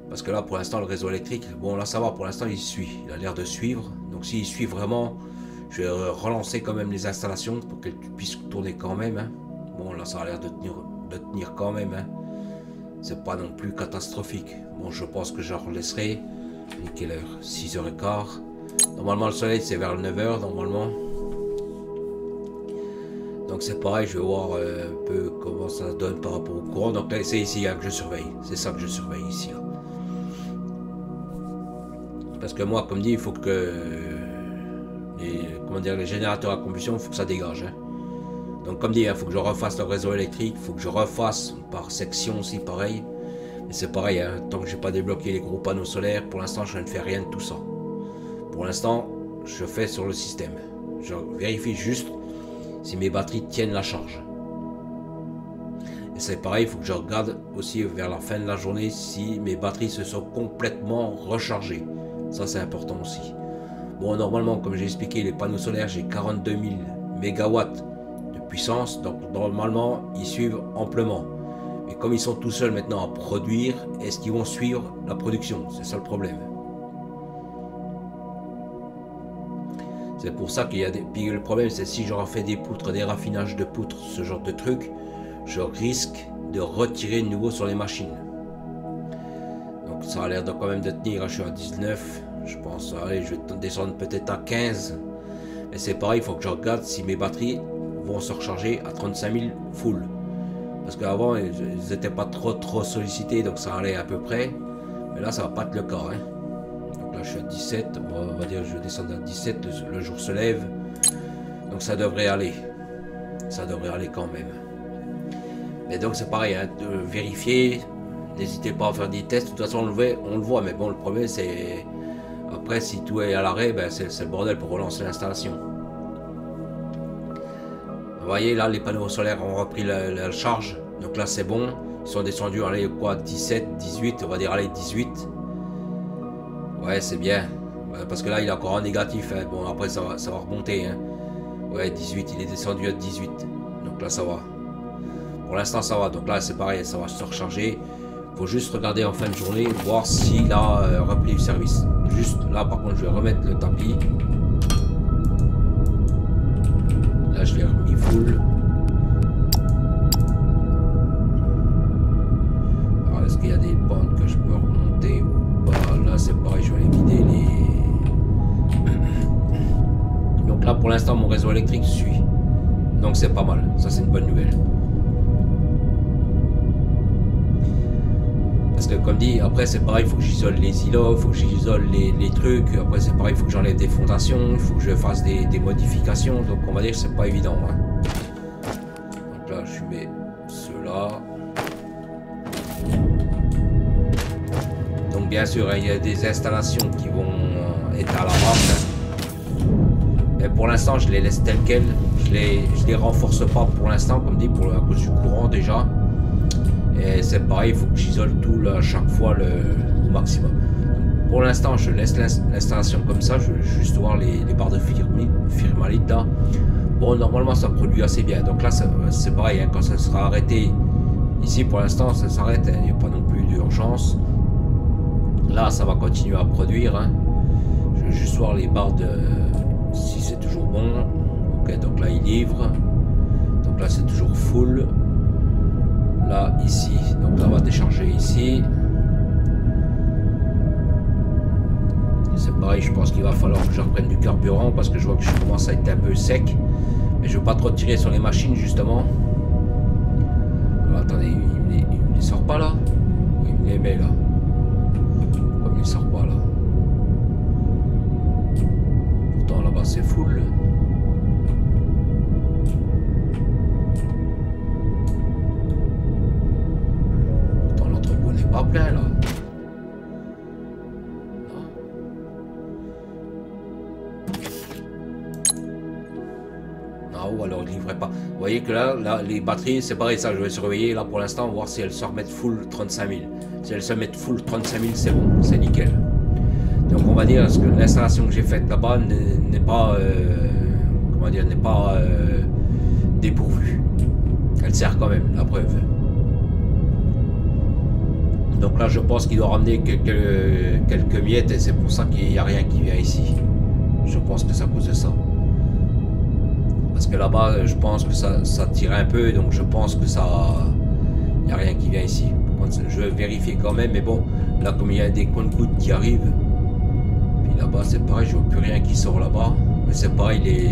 Parce que là pour l'instant le réseau électrique, bon là ça va, pour l'instant il suit, il a l'air de suivre. Donc s'il suit vraiment, je vais relancer quand même les installations pour qu'elles puissent tourner quand même. Hein. Bon là ça a l'air de tenir quand même. Hein. C'est pas non plus catastrophique. Bon je pense que je relaisserai. Il est quelle heure? 6h15. Normalement le soleil c'est vers 9h normalement. Donc c'est pareil, je vais voir un peu comment ça donne par rapport au courant. Donc là c'est ici hein, que je surveille. C'est ça que je surveille ici. Là. Parce que moi comme dit il faut que les générateurs à combustion, il faut que ça dégage. Hein. Donc comme dit, il faut que je refasse le réseau électrique, il faut que je refasse par section aussi pareil. Mais c'est pareil, hein, tant que j'ai pas débloqué les gros panneaux solaires, pour l'instant je ne fais rien de tout ça. Pour l'instant, je fais sur le système. Je vérifie juste si mes batteries tiennent la charge. Et c'est pareil, il faut que je regarde aussi vers la fin de la journée si mes batteries se sont complètement rechargées. Ça c'est important aussi. Bon, normalement, comme j'ai expliqué, les panneaux solaires, j'ai 42 000 mégawatts de puissance. Donc normalement, ils suivent amplement. Mais comme ils sont tout seuls maintenant à produire, est-ce qu'ils vont suivre la production? C'est ça le problème. C'est pour ça qu'il y a des... Puis le problème, c'est si je refais des poutres, des raffinages de poutres, ce genre de trucs, je risque de retirer de nouveau sur les machines. Donc ça a l'air de quand même de tenir. Je suis à 19. Je pense, allez, je vais descendre peut-être à 15. Mais c'est pareil, il faut que je regarde si mes batteries vont se recharger à 35 000 full. Parce qu'avant, ils n'étaient pas trop sollicités, donc ça allait à peu près. Mais là, ça va pas être le cas. Hein. Donc là, je suis à 17. On va dire que je vais descendre à 17. Le jour se lève. Donc ça devrait aller. Ça devrait aller quand même. Mais donc c'est pareil, hein, de vérifier. N'hésitez pas à faire des tests. De toute façon, on le voit. Mais bon, le problème, c'est... Après, si tout est à l'arrêt, ben c'est le bordel pour relancer l'installation. Vous voyez, là, les panneaux solaires ont repris la charge. Donc là, c'est bon. Ils sont descendus, allez, quoi, 17, 18, on va dire, allez, 18. Ouais, c'est bien. Parce que là, il est encore en négatif. Hein. Bon, après, ça va remonter. Hein. Ouais, 18, il est descendu à 18. Donc là, ça va. Pour l'instant, ça va. Donc là, c'est pareil, ça va se recharger. Faut juste regarder en fin de journée, voir s'il a repris le service. Juste là, par contre, je vais remettre le tapis. Là, je l'ai remis full. Alors, est-ce qu'il y a des pentes que je peux remonter ou pas? Là, c'est pareil, je vais aller vider les... Donc là, pour l'instant, mon réseau électrique suit. Donc c'est pas mal. Ça, c'est une bonne nouvelle. Parce que comme dit, après c'est pareil, il faut que j'isole les îlots, il faut que j'isole les trucs, après c'est pareil, il faut que j'enlève des fondations, il faut que je fasse des modifications, donc on va dire que c'est pas évident. Hein. Donc là je mets ceux-là. Donc bien sûr, hein, il y a des installations qui vont être à la marque. Hein. Mais pour l'instant je les laisse telles quelles, je les renforce pas pour l'instant, comme dit, à cause du courant déjà. Et c'est pareil, il faut que j'isole tout là, à chaque fois au maximum. Donc, pour l'instant, je laisse l'installation comme ça. Je vais juste voir les barres de firmalite là. Bon, normalement, ça produit assez bien. Donc là, c'est pareil, hein, quand ça sera arrêté. Ici, pour l'instant, ça s'arrête. Hein, il n'y a pas non plus d'urgence. Là, ça va continuer à produire. Hein. Je vais juste voir les barres de... Si c'est toujours bon. Ok, donc là, il livre. Donc là, c'est toujours full. Là, ici, donc là on va décharger ici. C'est pareil, je pense qu'il va falloir que je reprenne du carburant parce que je vois que je commence à être un peu sec. Mais je veux pas trop tirer sur les machines justement. Alors, attendez, il me les sort pas là? Il me les met là. Pourquoi il me les sort pas là? Pourtant là-bas c'est full. Pas plein là. Vous voyez que là, les batteries, c'est pareil, ça, je vais surveiller là pour l'instant, voir si elles se remettent full 35 000. Si elles se mettent full 35 000, c'est bon, c'est nickel. Donc on va dire que l'installation que j'ai faite là-bas n'est pas, comment dire, n'est pas dépourvue. Elle sert quand même, la preuve. Donc là, je pense qu'il doit ramener quelques miettes et c'est pour ça qu'il n'y a rien qui vient ici. Je pense que c'est à cause de ça. Parce que là-bas, je pense que ça tire un peu, donc je pense que ça... Il n'y a rien qui vient ici. Je vais vérifier quand même, mais bon, là, comme il y a des comptes-gouttes qui arrivent, puis là-bas, c'est pareil, je vois plus rien qui sort là-bas. Mais c'est pareil, les...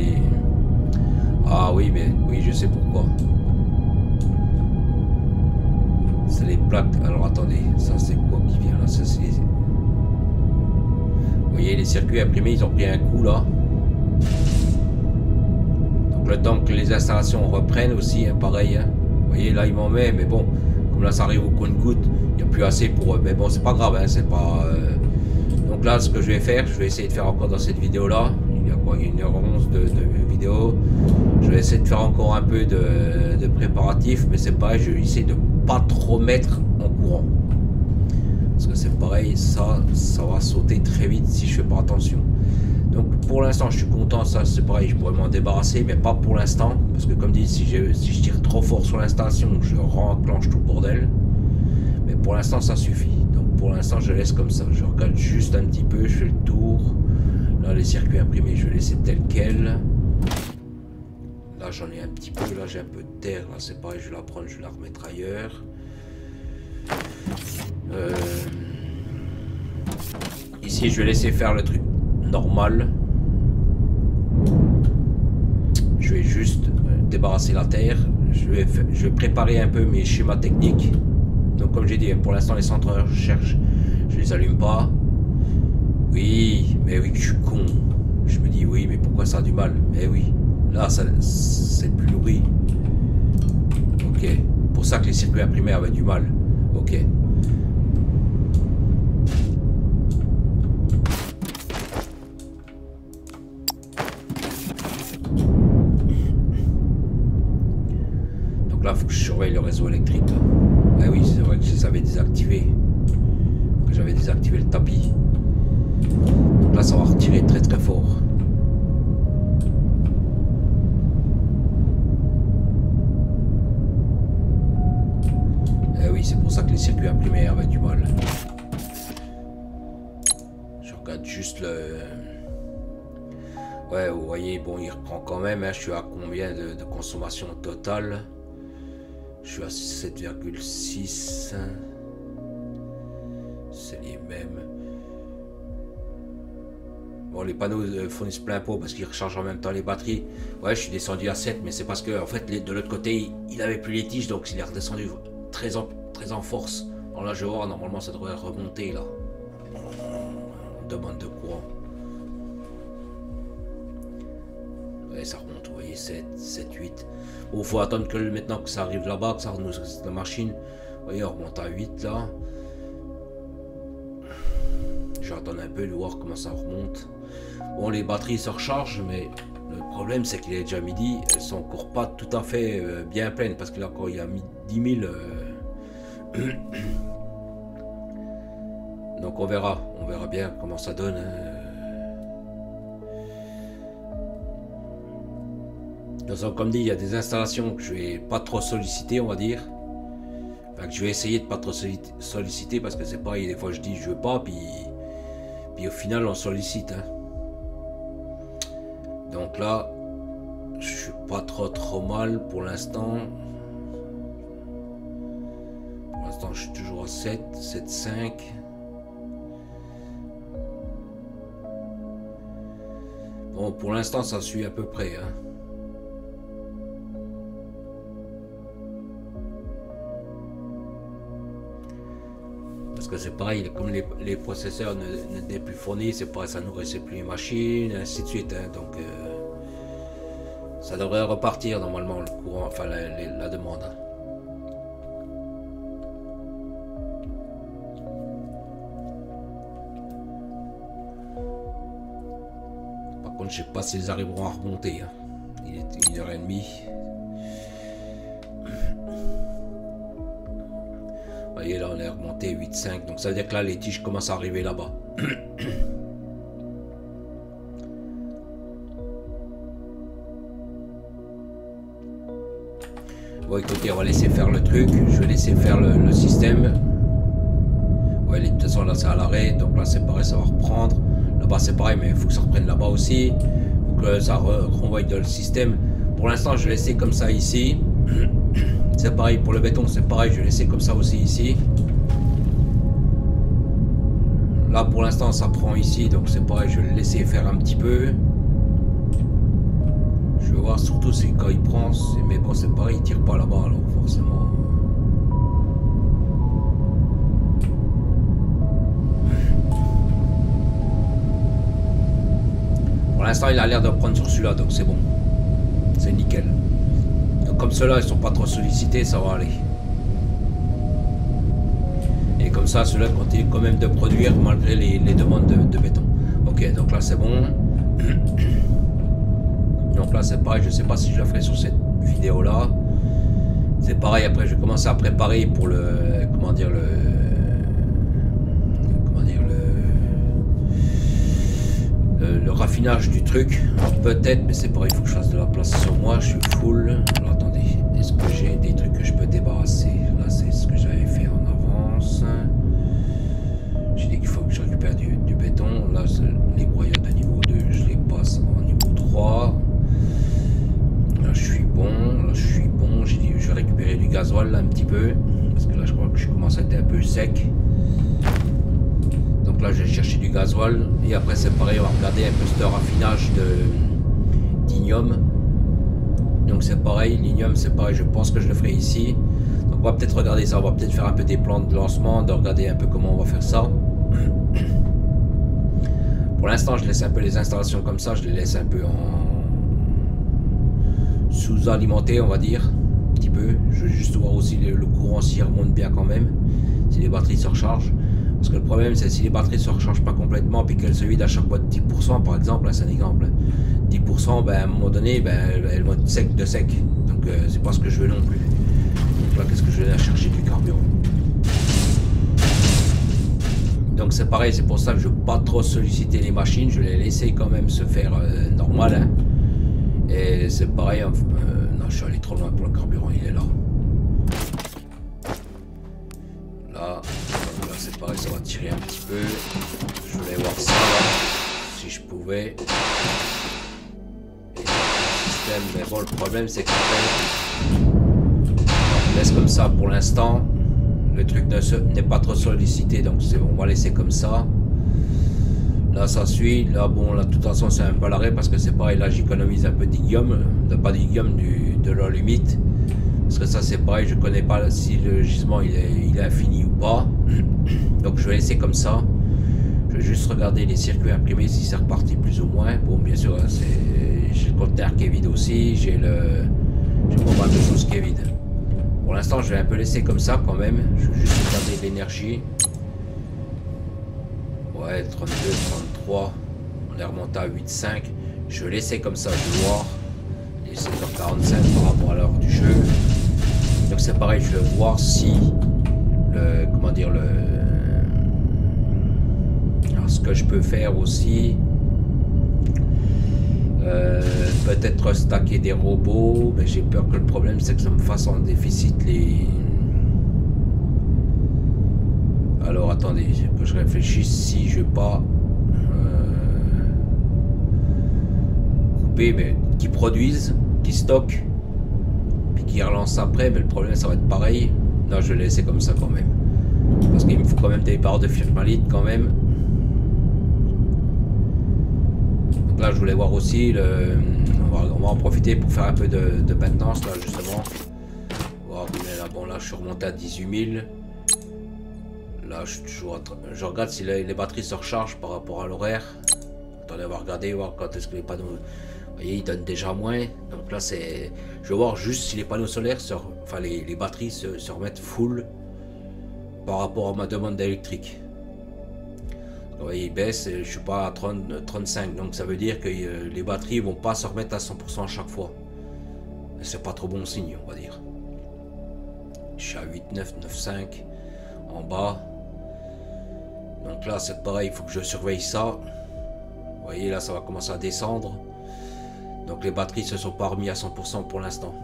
Ah oui, mais oui, je sais pourquoi. C'est les plaques. Alors attendez, ça c'est quoi qui vient là? Ça, c'est... Vous voyez, les circuits imprimés, ils ont pris un coup là. Donc le temps que les installations reprennent aussi, hein, pareil. Hein. Vous voyez, là il m'en met, mais bon, comme là ça arrive au compte-goutte, il n'y a plus assez pour... Mais bon, c'est pas grave, hein, c'est pas... Donc là, ce que je vais faire, je vais essayer de faire encore dans cette vidéo là. Il y a quoi? Il y a 1h11 de vidéo. Je vais essayer de faire encore un peu de préparatifs, mais c'est pareil, je vais essayer de pas trop mettre en courant. Parce que c'est pareil, ça va sauter très vite si je fais pas attention. Donc pour l'instant, je suis content, ça c'est pareil, je pourrais m'en débarrasser, mais pas pour l'instant. Parce que comme dit, si je tire trop fort sur l'installation, je renclenche tout le bordel. Mais pour l'instant, ça suffit. Donc pour l'instant, je laisse comme ça. Je regarde juste un petit peu, je fais le tour. Là, les circuits imprimés, je vais laisser tel quel. Là, j'en ai un petit peu. Là, j'ai un peu de terre. Là, c'est pareil, je vais la prendre, je vais la remettre ailleurs. Ici, je vais laisser faire le truc normal. Je vais juste débarrasser la terre. Je vais préparer un peu mes schémas techniques. Donc, comme j'ai dit, pour l'instant, les centres de recherche, je les allume pas. Oui, mais oui, je suis con. Je me dis, oui, mais pourquoi ça a du mal? Mais oui. Là, c'est plus nourri. Ok. Pour ça que les circuits imprimés avaient du mal. Ok. Donc là, il faut que je surveille le réseau électrique. Ah oui, c'est vrai que je les avais désactivés. Que j'avais désactivé le tapis. Donc là, ça va retirer très très fort. C'est pour ça que les circuits imprimés avaient du mal. Je regarde juste le... Ouais, vous voyez, bon, il reprend quand même. Hein, je suis à combien de consommation totale? Je suis à 7,6. C'est les mêmes. Bon, les panneaux fournissent plein pot parce qu'ils rechargent en même temps les batteries. Ouais, je suis descendu à 7, mais c'est parce que, en fait, de l'autre côté, il avait plus les tiges, donc il est redescendu très en force. Alors là, je vais voir, normalement, ça devrait remonter, là. On demande de courant. Ouais, ça remonte, vous voyez, 7, 8. Bon, faut attendre que maintenant que ça arrive là-bas, que ça renouve la machine. Vous voyez, on remonte à 8, là. Je vais attendre un peu, de voir comment ça remonte. Bon, les batteries se rechargent, mais le problème, c'est qu'il est déjà midi. Elles sont encore pas tout à fait bien pleines, parce que là, quand il y a mis 10 000... Donc on verra bien comment ça donne. De toute façon, comme dit, il y a des installations que je vais pas trop solliciter, on va dire. Enfin, que je vais essayer de pas trop solliciter parce que c'est pareil, des fois je dis je veux pas, puis au final on sollicite. Hein. Donc là, je suis pas trop mal pour l'instant. Je suis toujours à 7, 7,5. Bon, pour l'instant, ça suit à peu près. Hein. Parce que c'est pareil, comme les processeurs n'étaient plus fournis, c'est pareil, ça nourrissait plus les machines, ainsi de suite. Hein. Donc, ça devrait repartir normalement le courant, enfin la demande. Hein. Je sais pas s'ils arriveront à remonter. Hein. Il est 1h30. est remonté 8,5. Donc ça veut dire que là, les tiges commencent à arriver là-bas. Bon, écoutez, on va laisser faire le truc. Je vais laisser faire le système. Ouais, de toute façon, là, c'est à l'arrêt. Donc là, c'est pareil, ça va reprendre. Là-bas, c'est pareil, mais il faut que ça reprenne là-bas aussi. Il faut que ça renvoie dans le système. Pour l'instant, je vais laisser comme ça ici. C'est pareil pour le béton, c'est pareil, je vais laisser comme ça aussi ici. Là, pour l'instant, ça prend ici. Donc c'est pareil, je vais le laisser faire un petit peu. Je vais voir surtout c'est quand il prend, mais bon c'est pareil, il tire pas là-bas alors forcément. Pour l'instant il a l'air de prendre sur celui-là donc c'est bon. C'est nickel. Donc comme ceux-là ils sont pas trop sollicités, ça va aller. Et comme ça ceux-là continuent quand même de produire malgré les demandes de béton. Ok donc là c'est bon. Donc là c'est pareil, je sais pas si je le ferai sur cette vidéo là. C'est pareil, après je vais commencer à préparer pour le le raffinage du truc. Peut-être, mais c'est pareil, il faut que je fasse de la place sur moi, je suis full. Alors attendez, est-ce que j'ai des trucs que je peux débarrasser? Là c'est ce que j'avais fait en avance. J'ai dit qu'il faut que je récupère du béton. Là les broyades de niveau 2 je les passe en niveau 3. Là je suis bon, j'ai dit je vais récupérer du gasoil là un petit peu parce que là je crois que je commence à être un peu sec. Donc là je vais chercher du gasoil et après c'est pareil, on va regarder un peu ce raffinage d'ignome. Donc c'est pareil, l'ignome c'est pareil, je pense que je le ferai ici. Donc on va peut-être regarder ça, on va peut-être faire un peu des plans de lancement, de regarder un peu comment on va faire ça. Pour l'instant je laisse un peu les installations comme ça, je les laisse un peu en sous-alimenté on va dire un petit peu. Je veux juste voir aussi le courant s'il remonte bien quand même, si les batteries se rechargent, parce que le problème c'est si les batteries se rechargent pas complètement puis qu'elles se vident à chaque fois de 10% par exemple, c'est un exemple, 10% ben, à un moment donné ben, elles vont être sec de sec, donc c'est pas ce que je veux non plus. Donc là qu'est-ce que je vais aller chercher du carburant. Donc c'est pareil, c'est pour ça que je ne veux pas trop solliciter les machines, je les laisser quand même se faire normal hein. Et c'est pareil, non je suis allé trop loin pour le carburant, il est là. Là c'est pareil, ça va tirer un petit peu. Je voulais voir ça là, si je pouvais. Et le système, mais bon le problème c'est qu'après on laisse comme ça pour l'instant. Le truc n'est pas trop sollicité donc on va laisser comme ça. Là ça suit, là bon là de toute façon c'est un peu l'arrêt parce que c'est pareil, là j'économise un peu d'ignium, pas d'ignium, de l'alumite. Parce que ça c'est pareil, je connais pas si le gisement il est infini ou pas. Donc je vais laisser comme ça. Je vais juste regarder les circuits imprimés si c'est reparti plus ou moins. Bon bien sûr j'ai le conteneur qui est vide aussi, j'ai pas mal de choses qui est vide. Pour l'instant je vais un peu laisser comme ça quand même, je vais juste regarder l'énergie. Ouais 32, 33, on est remonté à 8,5. Je vais laisser comme ça, je vais voir. Il est 7h45 par rapport à l'heure du jeu. Donc c'est pareil, je vais voir si alors, ce que je peux faire aussi, peut-être stacker des robots, mais j'ai peur que le problème c'est que ça me fasse en déficit les... Alors attendez, que je réfléchisse si je vais pas couper, mais qui produisent, qui stockent, puis qui relancent après, mais le problème ça va être pareil. Non, je vais laisser comme ça quand même. Parce qu'il me faut quand même des barres de firmalite quand même. Donc là je voulais voir aussi, on va en profiter pour faire un peu de maintenance là justement. Voir, là, bon là je suis remonté à 18 000. Là je regarde si les batteries se rechargent par rapport à l'horaire. Attendez, on va regarder, voir quand est-ce que les panneaux... Vous voyez, ils donnent déjà moins. Donc là c'est... Je vais voir juste si les panneaux solaires, enfin les batteries se remettent full par rapport à ma demande d'électrique. Vous voyez, ils baissent, je suis pas à 35, donc ça veut dire que les batteries vont pas se remettre à 100% à chaque fois. C'est pas trop bon signe, on va dire. Je suis à 8, 9, 9, 5. en bas. Donc là c'est pareil, il faut que je surveille ça. Vous voyez là ça va commencer à descendre. Donc les batteries se sont pas remis à 100% pour l'instant.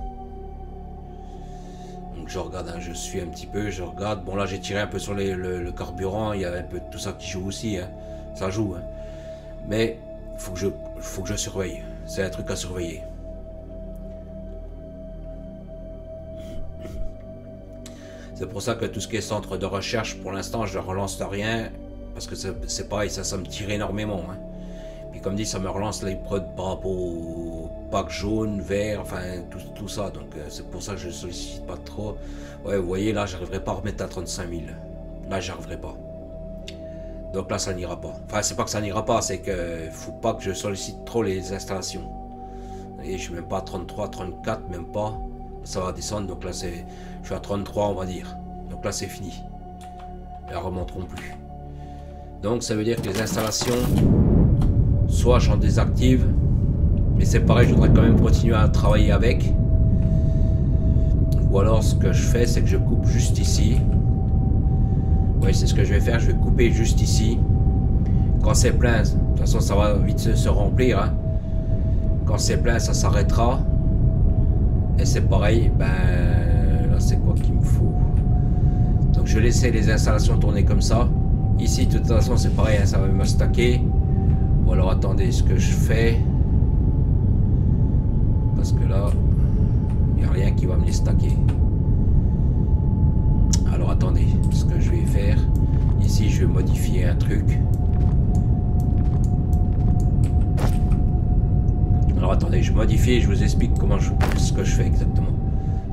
Donc je regarde, hein, je suis un petit peu, je regarde. Bon là j'ai tiré un peu sur le carburant, il y a un peu de tout ça qui joue aussi, hein. Ça joue. Hein. Mais il faut que je surveille. C'est un truc à surveiller. C'est pour ça que tout ce qui est centre de recherche, pour l'instant, je ne relance rien. Parce que c'est pareil, ça me tire énormément. Hein. Puis comme dit, ça me relance les prods par rapport au pack jaune, vert, enfin tout ça. Donc c'est pour ça que je ne sollicite pas trop. Ouais, vous voyez, là, j'arriverai pas à remettre à 35 000. Là, j'arriverai pas. Donc là, ça n'ira pas. Enfin, c'est pas que ça n'ira pas, c'est que faut pas que je sollicite trop les installations. Et je suis même pas à 33, 34, même pas. Ça va descendre, donc là, je suis à 33, on va dire. Donc là, c'est fini. Elles remonteront plus. Donc, ça veut dire que les installations, soit j'en désactive, mais c'est pareil, je voudrais quand même continuer à travailler avec. Ou alors, ce que je fais, c'est que je coupe juste ici. Oui, c'est ce que je vais faire. Je vais couper juste ici. Quand c'est plein, de toute façon, ça va vite se remplir. Hein. Quand c'est plein, ça s'arrêtera. Et c'est pareil. Ben, là, c'est quoi qu'il me faut? Donc, je vais laisser les installations tourner comme ça. Ici, de toute façon, c'est pareil. Hein, ça va me stacker. Ou alors, attendez, ce que je fais. Parce que là, il n'y a rien qui va me les stacker. Alors attendez, ce que je vais faire, ici je vais modifier un truc. Alors attendez, je modifie et je vous explique ce que je fais exactement.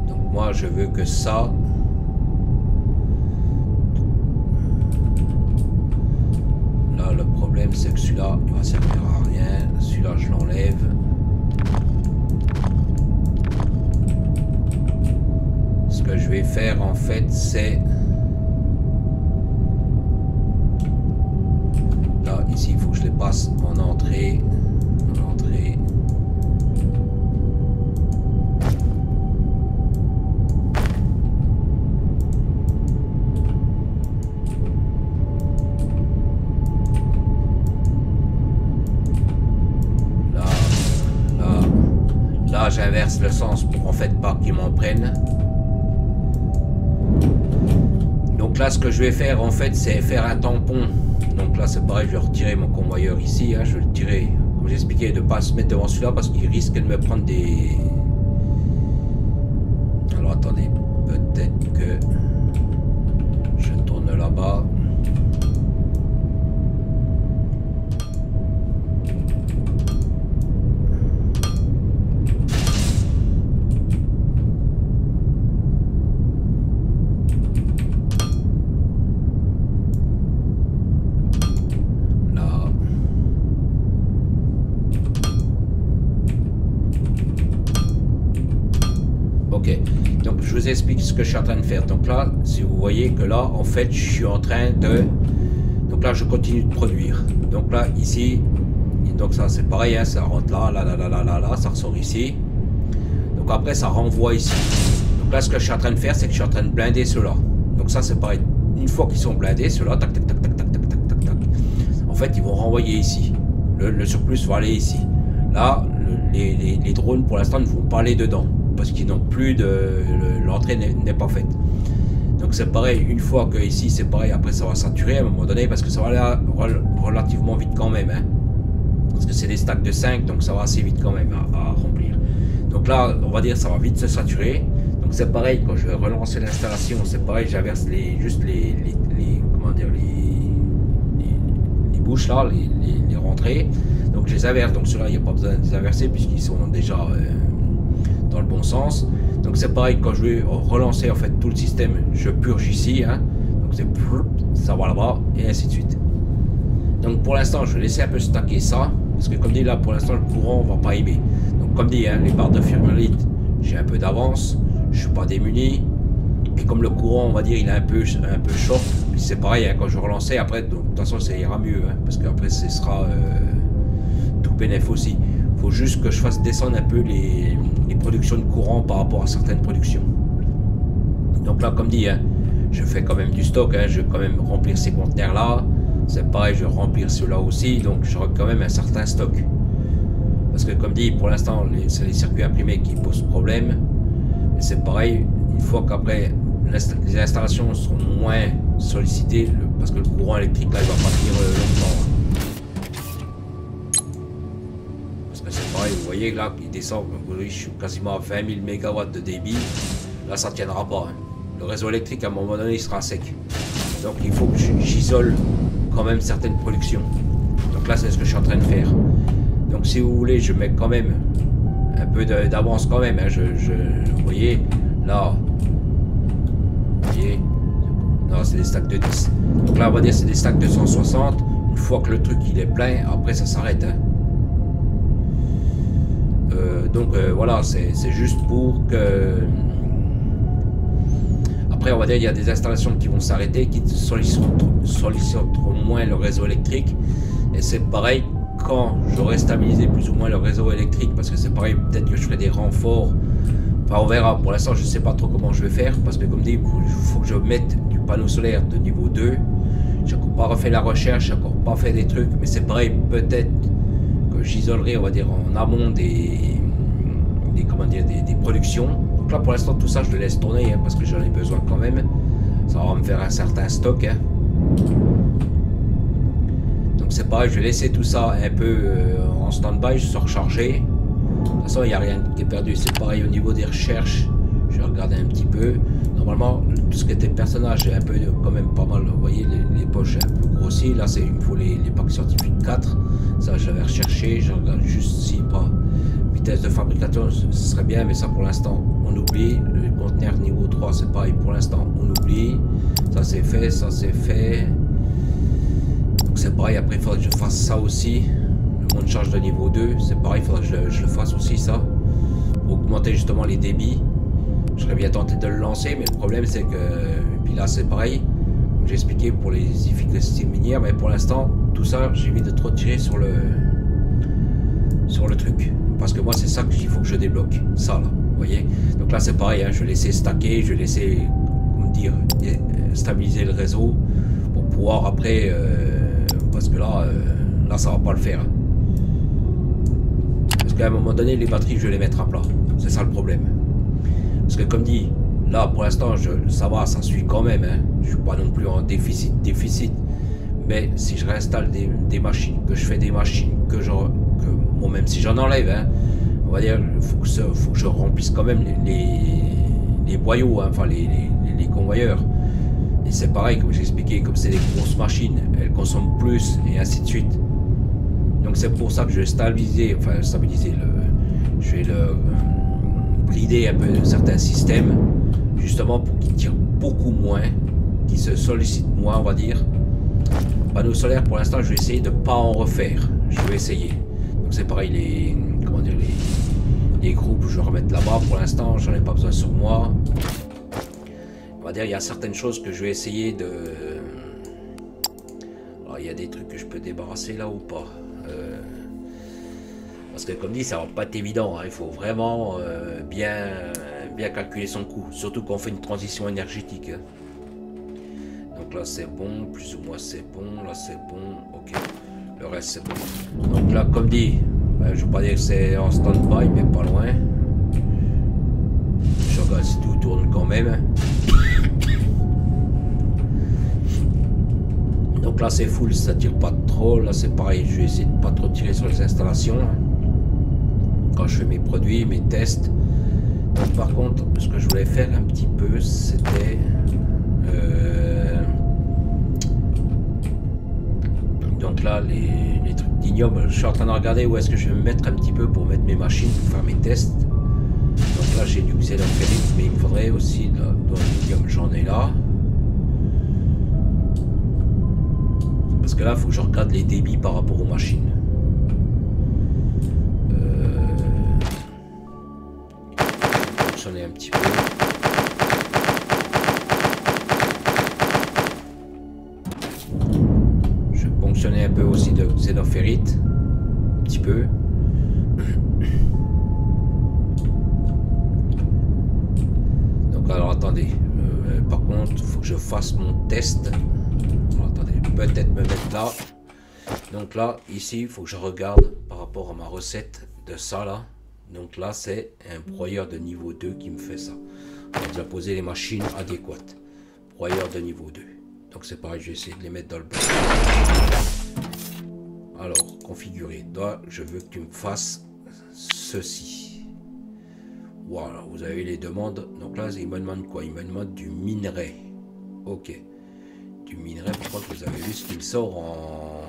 Donc moi je veux que ça... Là le problème c'est que celui-là il va servir à rien, celui-là je l'enlève. Ce que je vais faire en fait c'est là ici il faut que je les passe en entrée, là j'inverse le sens pour en fait pas qu'ils m'en prennent. Donc là ce que je vais faire en fait c'est faire un tampon. Donc là c'est pareil, je vais retirer mon convoyeur ici, hein, je vais le tirer, comme j'expliquais, de ne pas se mettre devant celui-là parce qu'il risque de me prendre des... Alors attendez, peut-être que je tourne là-bas. Donc je vous explique ce que je suis en train de faire. Donc là, si vous voyez que là, en fait, je suis en train de... Donc là, je continue de produire. Donc là, ici, donc ça c'est pareil, hein, ça rentre là, ça ressort ici. Donc après, ça renvoie ici. Donc là, ce que je suis en train de faire, c'est que je suis en train de blinder ceux-là. Donc ça, c'est pareil. Une fois qu'ils sont blindés, ceux-là, tac, tac, tac, tac, tac, tac, tac, tac, tac. En fait, ils vont renvoyer ici. Le surplus va aller ici. Là, les drones, pour l'instant, ne vont pas aller dedans. Parce qu'ils n'ont plus de... L'entrée n'est pas faite. Donc c'est pareil, une fois que ici c'est pareil, après ça va saturer à un moment donné, parce que ça va aller relativement vite quand même. Hein. Parce que c'est des stacks de 5, donc ça va assez vite quand même à remplir. Donc là, on va dire ça va vite se saturer. Donc c'est pareil, quand je vais relancer l'installation, c'est pareil, j'inverse juste comment dire, les bouches là, les rentrées. Donc je les inverse, donc ceux-là, il n'y a pas besoin de les inverser puisqu'ils sont déjà... dans le bon sens. Donc c'est pareil, quand je vais relancer en fait tout le système, je purge ici, hein. Donc c'est ça va là-bas et ainsi de suite. Donc pour l'instant je vais laisser un peu stacker ça parce que comme dit là pour l'instant le courant va pas aimer. Donc comme dit, hein, les barres de firmolite, j'ai un peu d'avance, je suis pas démuni et comme le courant on va dire il est un peu short, c'est pareil, hein, quand je relançais après, donc, de toute façon ça ira mieux, hein, parce qu'après ce sera tout bénéf aussi. Faut juste que je fasse descendre un peu les productions de courant par rapport à certaines productions. Donc là, comme dit, hein, je fais quand même du stock, hein, je vais quand même remplir ces conteneurs là, c'est pareil, je vais remplir ceux-là aussi, donc j'aurai quand même un certain stock. Parce que comme dit, pour l'instant, c'est les circuits imprimés qui posent problème, et c'est pareil, une fois qu'après les installations seront moins sollicitées, parce que le courant électrique là il va pas tenir longtemps. Parce que c'est pareil, vous voyez là, il descend, je suis quasiment à 20 000 MW de débit, là ça tiendra pas. Hein. Le réseau électrique à un moment donné il sera sec. Donc il faut que j'isole quand même certaines productions. Donc là c'est ce que je suis en train de faire. Donc si vous voulez, je mets quand même un peu d'avance quand même. Hein. Vous voyez, là, vous voyez, non, c'est des stacks de 10. Donc là, on va dire c'est des stacks de 160. Une fois que le truc il est plein, après ça s'arrête. Hein. Voilà, c'est juste pour que... Après, on va dire il y a des installations qui vont s'arrêter, qui solliciteront moins le réseau électrique. Et c'est pareil quand j'aurai stabilisé plus ou moins le réseau électrique, parce que c'est pareil, peut-être que je ferai des renforts. Enfin, on verra. Pour l'instant, je ne sais pas trop comment je vais faire, parce que comme dit, il faut que je mette du panneau solaire de niveau 2. J'ai encore pas refait la recherche, j'ai encore pas fait des trucs, mais c'est pareil, peut-être que j'isolerai, on va dire, en amont des productions. Donc là, pour l'instant, tout ça, je le laisse tourner, hein, parce que j'en ai besoin quand même. Ça va me faire un certain stock. Hein. Donc c'est pareil, je vais laisser tout ça un peu en stand-by, je suis rechargé. De toute façon, il n'y a rien qui est perdu. C'est pareil au niveau des recherches. Je vais regarder un petit peu. Normalement, tout ce qui était personnage, j'ai un peu quand même pas mal. Vous voyez, les poches un peu grossies. Là, il me faut les packs scientifiques 4. Ça, je l'avais recherché. Je regarde juste si pas vitesse de fabrication, ce serait bien, mais ça pour l'instant, on oublie. Le conteneur niveau 3, c'est pareil. Pour l'instant, on oublie. Ça, c'est fait. Ça, c'est fait. C'est pareil, après il faudrait que je fasse ça aussi. Le monde charge de niveau 2, c'est pareil, il faudrait que je le fasse aussi ça. Pour augmenter justement les débits. Je serais bien tenté de le lancer, mais le problème c'est que... Et puis là c'est pareil, comme j'ai expliqué pour les efficacités minières, mais pour l'instant, tout ça, j'évite de trop tirer sur le truc. Parce que moi c'est ça qu'il faut que je débloque. Ça là, vous voyez. Donc là c'est pareil, hein, je vais laisser stacker, je vais laisser, comment dire, stabiliser le réseau. Pour pouvoir après... parce que là ça va pas le faire. Parce qu'à un moment donné, les batteries, je vais les mettre à plat. C'est ça le problème. Parce que comme dit, là pour l'instant, ça va, ça suit quand même. Hein. Je suis pas non plus en déficit. Mais si je réinstalle des machines, que je fais des machines, bon, même si j'en enlève, hein, on va dire, il faut que je remplisse quand même les boyaux, hein, enfin les convoyeurs. Et c'est pareil, comme j'ai expliqué, comme c'est des grosses machines, elles consomment plus et ainsi de suite. Donc c'est pour ça que je vais stabiliser je vais brider un peu certains systèmes, justement pour qu'ils tirent beaucoup moins, qu'ils se sollicitent moins, on va dire. Panneaux solaires, pour l'instant, je vais essayer de ne pas en refaire. Je vais essayer. Donc c'est pareil, les groupes, je vais remettre là-bas. Pour l'instant, j'en ai pas besoin sur moi. On va dire, il y a certaines choses que je vais essayer de... Alors, il y a des trucs que je peux débarrasser là ou pas. Parce que comme dit, ça va pas être évident. Hein. Il faut vraiment bien calculer son coût. Surtout quand on fait une transition énergétique. Hein. Donc là, c'est bon. Plus ou moins, c'est bon. Là, c'est bon. Ok. Le reste, c'est bon. Donc là, comme dit, je ne veux pas dire que c'est en stand-by, mais pas loin. Je regarde si tout tourne quand même. Donc là c'est full, ça tire pas trop. Là c'est pareil, je vais essayer de pas trop tirer sur les installations quand je fais mes produits, mes tests. Donc par contre, ce que je voulais faire un petit peu, c'était donc là les trucs d'ignoble. Je suis en train de regarder où est-ce que je vais me mettre un petit peu pour mettre mes machines, pour faire mes tests. Donc là j'ai du xénophérite, mais il me faudrait aussi dans l'ignoble, j'en ai là. Parce que là, il faut que je regarde les débits par rapport aux machines. J'en ai un petit peu. Je vais ponctionner un peu aussi de xénophérite. Un petit peu. Donc alors attendez. Par contre, il faut que je fasse mon test. Attendez, peut-être me mettre là. Donc là, ici, il faut que je regarde par rapport à ma recette de ça là. Donc là, c'est un broyeur de niveau 2 qui me fait ça. On a déjà posé les machines adéquates. Broyeur de niveau 2. Donc c'est pareil, je vais essayer de les mettre dans le bloc. Alors, configurer. Là, je veux que tu me fasses ceci. Voilà, vous avez les demandes. Donc là, il me demande quoi? Il me demande du minerai. Ok. Du minerai, pourquoi vous avez vu ce qu'il sort en...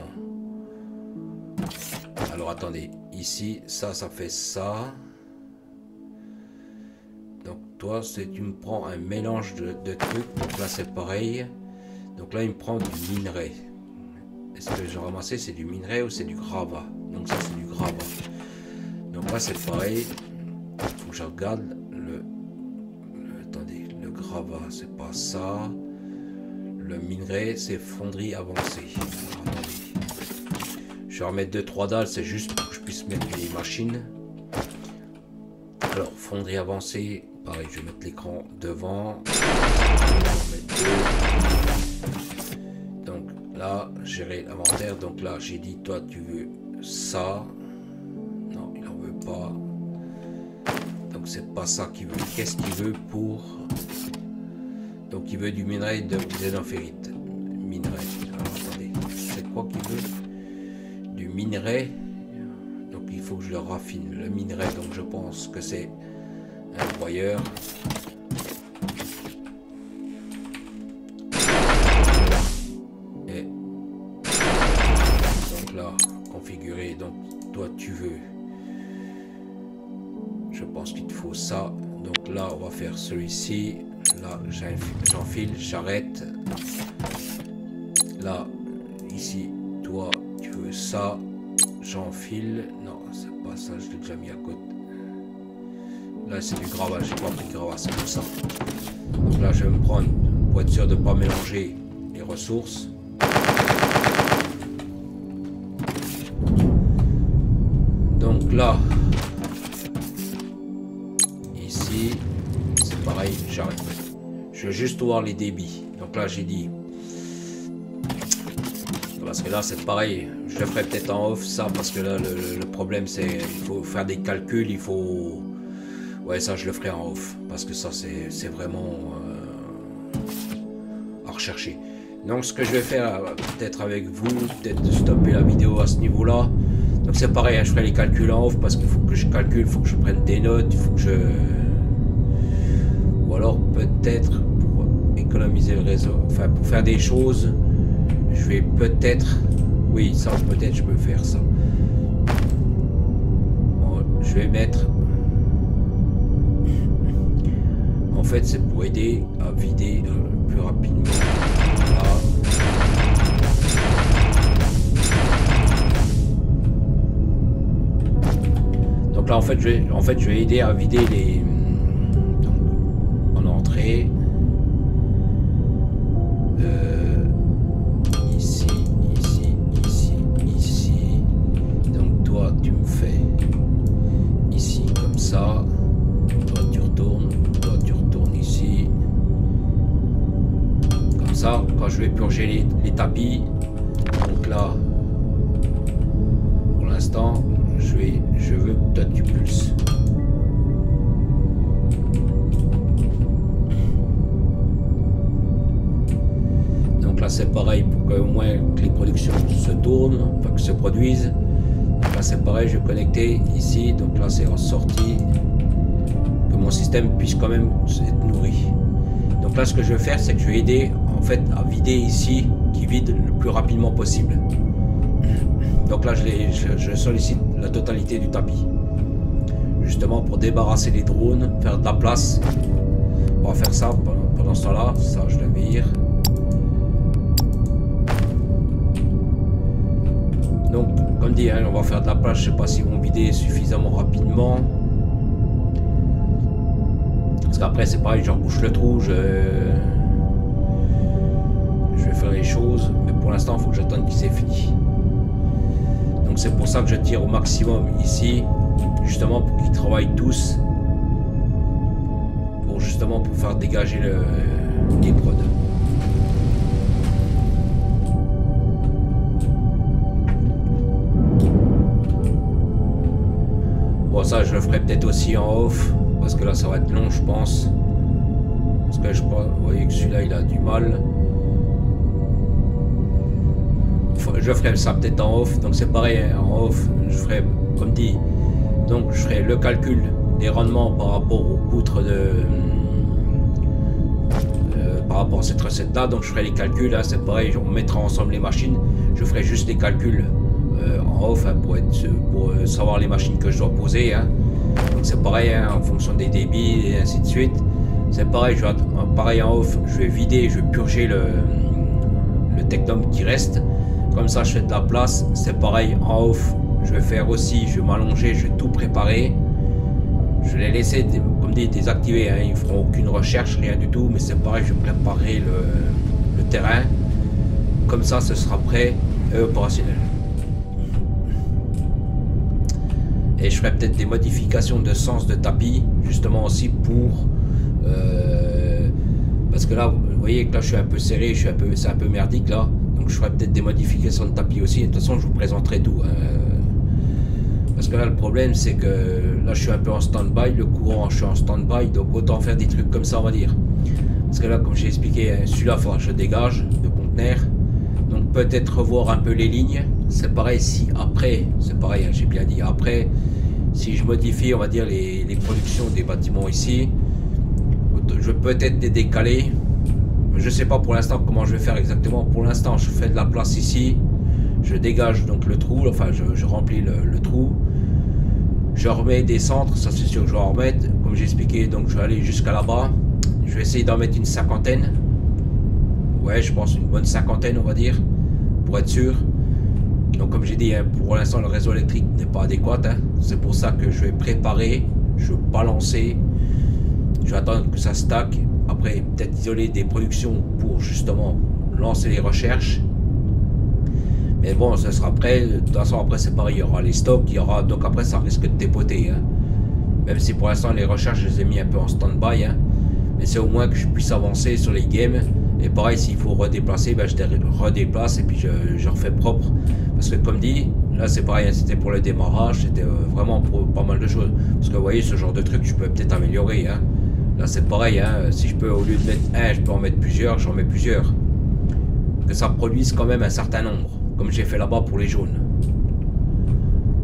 Alors attendez, ici, ça fait ça. Donc toi, tu me prends un mélange de trucs. Donc là, c'est pareil. Donc là, il me prend du minerai. Est-ce que j'ai ramassé, c'est du minerai ou c'est du gravat? Donc ça, c'est du gravat. Donc là, c'est pareil. Il faut que je regarde attendez, le gravat, c'est pas ça. Le minerai, c'est fonderie avancée. Alors, attendez. Je vais remettre 2-3 dalles, c'est juste pour que je puisse mettre les machines. Alors, fonderie avancée, pareil, je vais mettre l'écran devant. Donc là, gérer l'inventaire. Donc là, j'ai dit, toi, tu veux ça. Non, il n'en veut pas. Donc c'est pas ça qu'il veut. Qu'est-ce qu'il veut pour... Donc il veut du minerai de xénophérite. Minerai. Alors attendez, c'est quoi qu'il veut? Du minerai. Donc il faut que je le raffine. Le minerai, donc je pense que c'est un broyeur. Et donc là, configurer. Donc toi tu veux. Je pense qu'il te faut ça. Donc là, on va faire celui-ci. Là, j'enfile, j'arrête. Là, ici, toi, tu veux ça. J'enfile. Non, c'est pas ça, je l'ai déjà mis à côté. Là, c'est du gravat, j'ai pas pris de gravat, c'est pour ça. Donc là, je vais me prendre, pour être sûr de ne pas mélanger les ressources. Donc là, ici, c'est pareil, j'arrête. Je veux juste voir les débits. Donc là, j'ai dit... Parce que là, c'est pareil. Je le ferai peut-être en off, ça, parce que là, le problème, c'est il faut faire des calculs, il faut... Ouais, ça, je le ferai en off. Parce que ça, c'est vraiment à rechercher. Donc, ce que je vais faire, peut-être avec vous, peut-être de stopper la vidéo à ce niveau-là. Donc, c'est pareil, hein, je ferai les calculs en off, parce qu'il faut que je calcule, il faut que je prenne des notes, il faut que je... Ou alors, peut-être, pour économiser le réseau, enfin, pour faire des choses... Je vais peut-être... Oui, ça, peut-être je peux faire ça. Je vais mettre... En fait, c'est pour aider à vider plus rapidement. Là. Donc là, en fait, je vais aider à vider les... Donc, en entrée. Tu me fais ici comme ça, toi tu retournes ici comme ça. Quand je vais purger les tapis, donc là pour l'instant je veux que toi tu pulses. Donc là c'est pareil pour qu'au moins que les productions se tournent, enfin que se produisent. Là c'est pareil, je vais connecter ici, donc là c'est en sortie, que mon système puisse quand même être nourri. Donc là ce que je vais faire, c'est que je vais aider en fait à vider ici, qui vide le plus rapidement possible. Donc là je sollicite la totalité du tapis, justement pour débarrasser les drones, faire de la place. On va faire ça pendant ce temps-là, ça je le vire. Donc, comme dit, hein, on va faire de la place. Je sais pas s'ils vont vider suffisamment rapidement. Parce qu'après, c'est pareil, je rebouche le trou. Je vais faire les choses. Mais pour l'instant, il faut que j'attende qu'il s'est fini. Donc, c'est pour ça que je tire au maximum ici. Justement, pour qu'ils travaillent tous. Pour justement, pour faire dégager les prods. ça je le ferai peut-être aussi en off, parce que là ça va être long je pense. Parce que vous voyez que celui-là il a du mal. Je ferai ça peut-être en off, donc c'est pareil, en off je ferai comme dit, donc je ferai le calcul des rendements par rapport aux poutres par rapport à cette recette là, donc je ferai les calculs, hein, c'est pareil, on mettra ensemble les machines, je ferai juste les calculs en off hein, pour savoir les machines que je dois poser, hein. Donc c'est pareil hein, en fonction des débits et ainsi de suite, c'est pareil, pareil en off, je vais vider, je vais purger le Technum qui reste, comme ça je fais de la place, c'est pareil en off, je vais faire aussi, je vais m'allonger, je vais tout préparer. Je vais les laisser, comme dit, désactiver, hein. Ils ne feront aucune recherche, rien du tout, mais c'est pareil, je vais préparer le terrain. Comme ça, ce sera prêt et opérationnel. Et je ferai peut-être des modifications de sens de tapis, justement aussi pour... parce que là, vous voyez que là, je suis un peu serré, c'est un peu merdique là. Donc je ferai peut-être des modifications de tapis aussi. Et de toute façon, je vous présenterai tout. Hein. Parce que là, le problème, c'est que là, je suis un peu en stand-by. Le courant, je suis en stand-by. Donc, autant faire des trucs comme ça, on va dire. Parce que là, comme j'ai expliqué, celui-là, il faudra que je dégage de conteneur. Donc, peut-être revoir un peu les lignes. C'est pareil si après, c'est pareil, hein, j'ai bien dit, après, si je modifie, on va dire, les productions des bâtiments ici, je peux peut-être les décaler. Je sais pas pour l'instant comment je vais faire exactement. Pour l'instant, je fais de la place ici. Je dégage donc le trou, enfin je remplis le trou, je remets des centres, ça c'est sûr que je vais en remettre, comme j'ai expliqué, donc je vais aller jusqu'à là-bas, je vais essayer d'en mettre une cinquantaine, ouais je pense une bonne cinquantaine on va dire, pour être sûr. Donc comme j'ai dit, hein, pour l'instant le réseau électrique n'est pas adéquat, hein. C'est pour ça que je vais préparer, je vais balancer, je vais attendre que ça stack, après peut-être isoler des productions pour justement lancer les recherches. Mais bon, ça sera prêt. De toute façon, après, c'est pareil. Il y aura les stocks. Il y aura... Donc après, ça risque de dépoter. Hein. Même si pour l'instant, les recherches, je les ai mis un peu en stand-by. Hein. Mais c'est au moins que je puisse avancer sur les games. Et pareil, s'il faut redéplacer, ben, je redéplace et puis je refais propre. Parce que comme dit, là, c'est pareil. Hein, c'était pour le démarrage. C'était vraiment pour pas mal de choses. Parce que vous voyez, ce genre de truc, je peux peut-être améliorer. Hein. Là, c'est pareil. Hein. Si je peux, au lieu de mettre un, je peux en mettre plusieurs. J'en mets plusieurs. Que ça produise quand même un certain nombre. Comme j'ai fait là-bas pour les jaunes.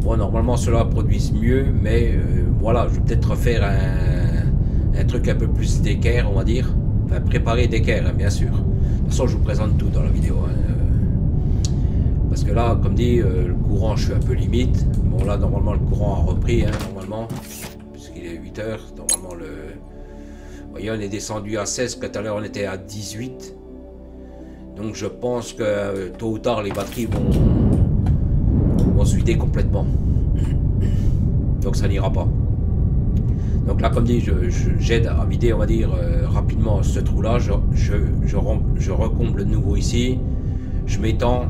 Bon, normalement, ceux-là produisent mieux, mais voilà, je vais peut-être refaire un truc un peu plus d'équerre, on va dire. Enfin, préparer d'équerre, hein, bien sûr. De toute façon, je vous présente tout dans la vidéo. Hein. Parce que là, comme dit, le courant, je suis un peu limite. Bon, là, normalement, le courant a repris, hein, normalement. Puisqu'il est 8 heures. Normalement, vous voyez, on est descendu à 16, tout à l'heure, on était à 18. Donc je pense que tôt ou tard les batteries vont se vider complètement. Donc ça n'ira pas. Donc là comme dit, j'aide à vider on va dire rapidement ce trou là. Je recomble de nouveau ici. Je m'étends.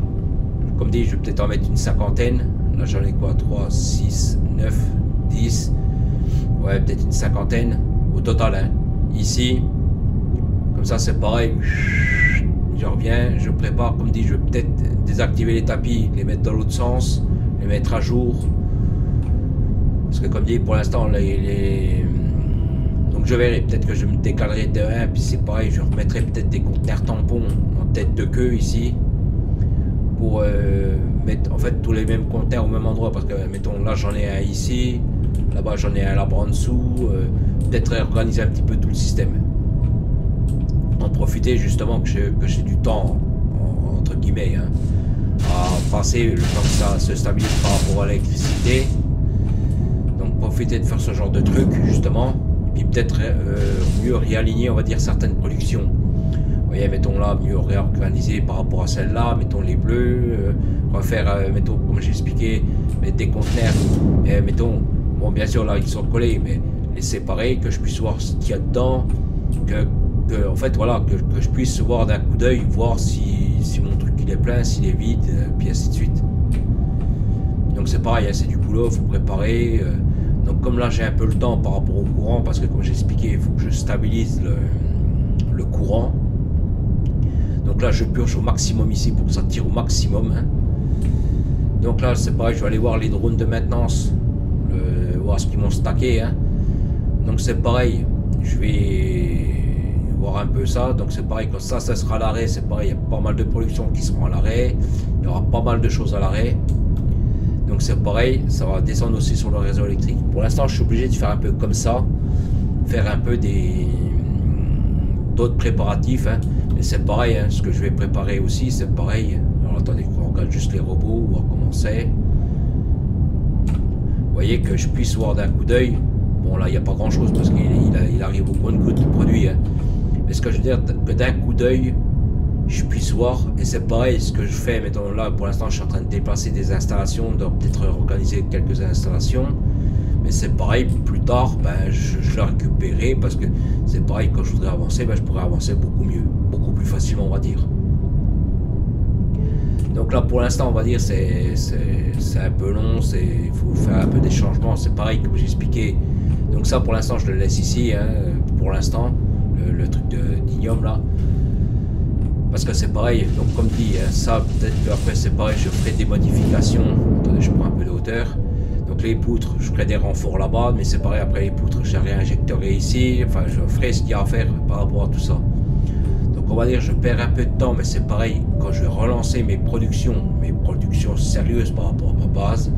Comme dit, je vais peut-être en mettre une cinquantaine. Là j'en ai quoi, 3, 6, 9, 10. Ouais, peut-être une cinquantaine au total. Hein. Ici. Comme ça c'est pareil. Je reviens, je prépare, comme dit, je vais peut-être désactiver les tapis, les mettre dans l'autre sens, les mettre à jour. Parce que comme dit, pour l'instant, donc je verrai, peut-être que je me décalerai de 1, puis c'est pareil, je remettrai peut-être des conteneurs tampons en tête de queue ici. Pour mettre en fait tous les mêmes conteneurs au même endroit. Parce que, mettons, là j'en ai un ici, là-bas j'en ai un là-bas en dessous. Peut-être réorganiser un petit peu tout le système. En profiter justement que j'ai du temps entre guillemets hein, à passer le temps que ça se stabilise par rapport à l'électricité. Donc profiter de faire ce genre de truc justement, et puis peut-être mieux réaligner on va dire certaines productions. Vous voyez, mettons là, mieux réorganiser par rapport à celle-là, mettons les bleus, refaire, mettons comme j'ai expliqué, mettre des conteneurs, mettons, bon bien sûr là ils sont collés, mais les séparer, que je puisse voir ce qu'il y a dedans, en fait voilà, que je puisse voir d'un coup d'œil, voir si mon truc il est plein, s'il est vide, puis ainsi de suite. Donc c'est pareil, hein, c'est du boulot, il faut préparer. Donc comme là j'ai un peu le temps par rapport au courant, parce que comme j'ai expliqué, il faut que je stabilise le courant. Donc là je purge au maximum ici pour que ça tire au maximum. Hein. Donc là c'est pareil, je vais aller voir les drones de maintenance voir ce qu'ils m'ont stacké, hein. Donc c'est pareil, je vais voir un peu ça. Donc c'est pareil, quand ça sera à l'arrêt, c'est pareil, il y a pas mal de productions qui seront à l'arrêt, il y aura pas mal de choses à l'arrêt. Donc c'est pareil, ça va descendre aussi sur le réseau électrique. Pour l'instant, je suis obligé de faire un peu comme ça, faire un peu d'autres préparatifs, hein. Mais c'est pareil, hein, ce que je vais préparer aussi, c'est pareil. Alors attendez, on regarde juste les robots, voir comment c'est. Vous voyez que je puisse voir d'un coup d'œil. Bon là, il n'y a pas grand chose parce qu'il arrive au compte-gouttes de produit, hein. Mais ce que je veux dire, que d'un coup d'œil, je puisse voir, et c'est pareil ce que je fais. Mettons là, pour l'instant, je suis en train de déplacer des installations, de peut-être organiser quelques installations. Mais c'est pareil, plus tard, ben, je la récupérerai parce que c'est pareil, quand je voudrais avancer, ben, je pourrais avancer beaucoup mieux, beaucoup plus facilement, on va dire. Donc là, pour l'instant, on va dire, c'est un peu long, il faut faire un peu des changements, c'est pareil, comme j'ai expliqué. Donc ça, pour l'instant, je le laisse ici, hein, pour l'instant, le truc d'ignome là. Parce que c'est pareil, donc comme dit, hein, ça, peut-être qu'après, c'est pareil, je ferai des modifications. Attendez, je prends un peu de hauteur. Donc les poutres, je ferai des renforts là-bas, mais c'est pareil, après les poutres, je réinjecterai ici. Enfin, je ferai ce qu'il y a à faire par rapport à tout ça. Donc on va dire, je perds un peu de temps, mais c'est pareil, quand je vais relancer mes productions sérieuses par rapport à ma base,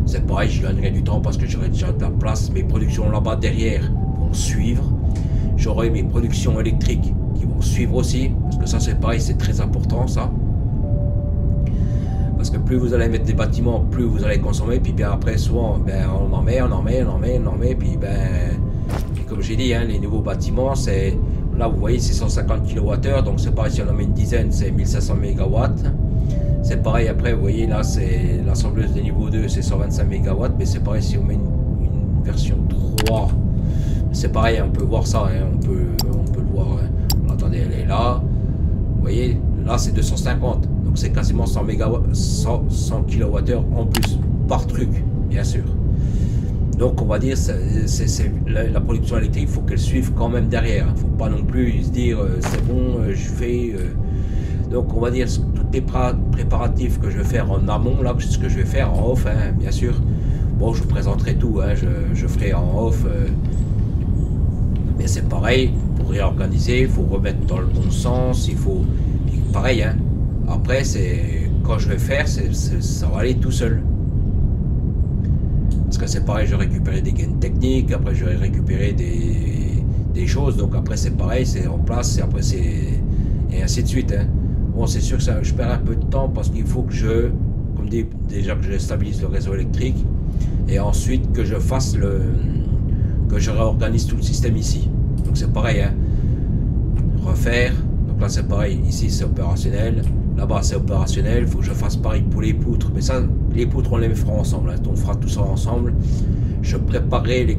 c'est pareil, je gagnerai du temps parce que j'aurai déjà de la place. Mes productions là-bas derrière vont suivre. J'aurai mes productions électriques qui vont suivre aussi, parce que ça c'est pareil, c'est très important ça. Parce que plus vous allez mettre des bâtiments, plus vous allez consommer, puis bien après souvent ben, on en met, puis ben, puis comme j'ai dit, hein, les nouveaux bâtiments, c'est là vous voyez c'est 150 kWh, donc c'est pareil, si on en met une dizaine, c'est 1500 MW. C'est pareil après, vous voyez là c'est l'assembleuse des niveaux 2, c'est 125 MW, mais c'est pareil si on met une version 3, c'est pareil, on peut voir ça, hein, on peut le voir, hein. Attendez, elle est là, vous voyez, là c'est 250. Donc c'est quasiment 100 kWh en plus par truc, bien sûr. Donc on va dire, la production électrique, il faut qu'elle suive quand même derrière. Il ne faut pas non plus se dire, c'est bon, je fais... Donc on va dire, tous les préparatifs que je vais faire en amont, là, ce que je vais faire en off, hein, bien sûr. Bon, je vous présenterai tout, hein, je ferai en off. Mais c'est pareil, pour réorganiser, il faut remettre dans le bon sens, il faut... Pareil, hein. Après, c'est quand je vais faire, ça va aller tout seul. Parce que c'est pareil, je vais récupérer des gains techniques, après je vais récupérer des choses, donc après c'est pareil, c'est en place, et après c'est... et ainsi de suite, hein. Bon, c'est sûr que ça, je perds un peu de temps parce qu'il faut que je, comme dit, déjà que je stabilise le réseau électrique, et ensuite que je fasse que je réorganise tout le système ici. Donc c'est pareil, hein. Refaire, donc là c'est pareil, ici c'est opérationnel. Là-bas c'est opérationnel, il faut que je fasse pareil pour les poutres. Mais ça, les poutres on les fera ensemble, hein. On fera tout ça ensemble. Je préparerai les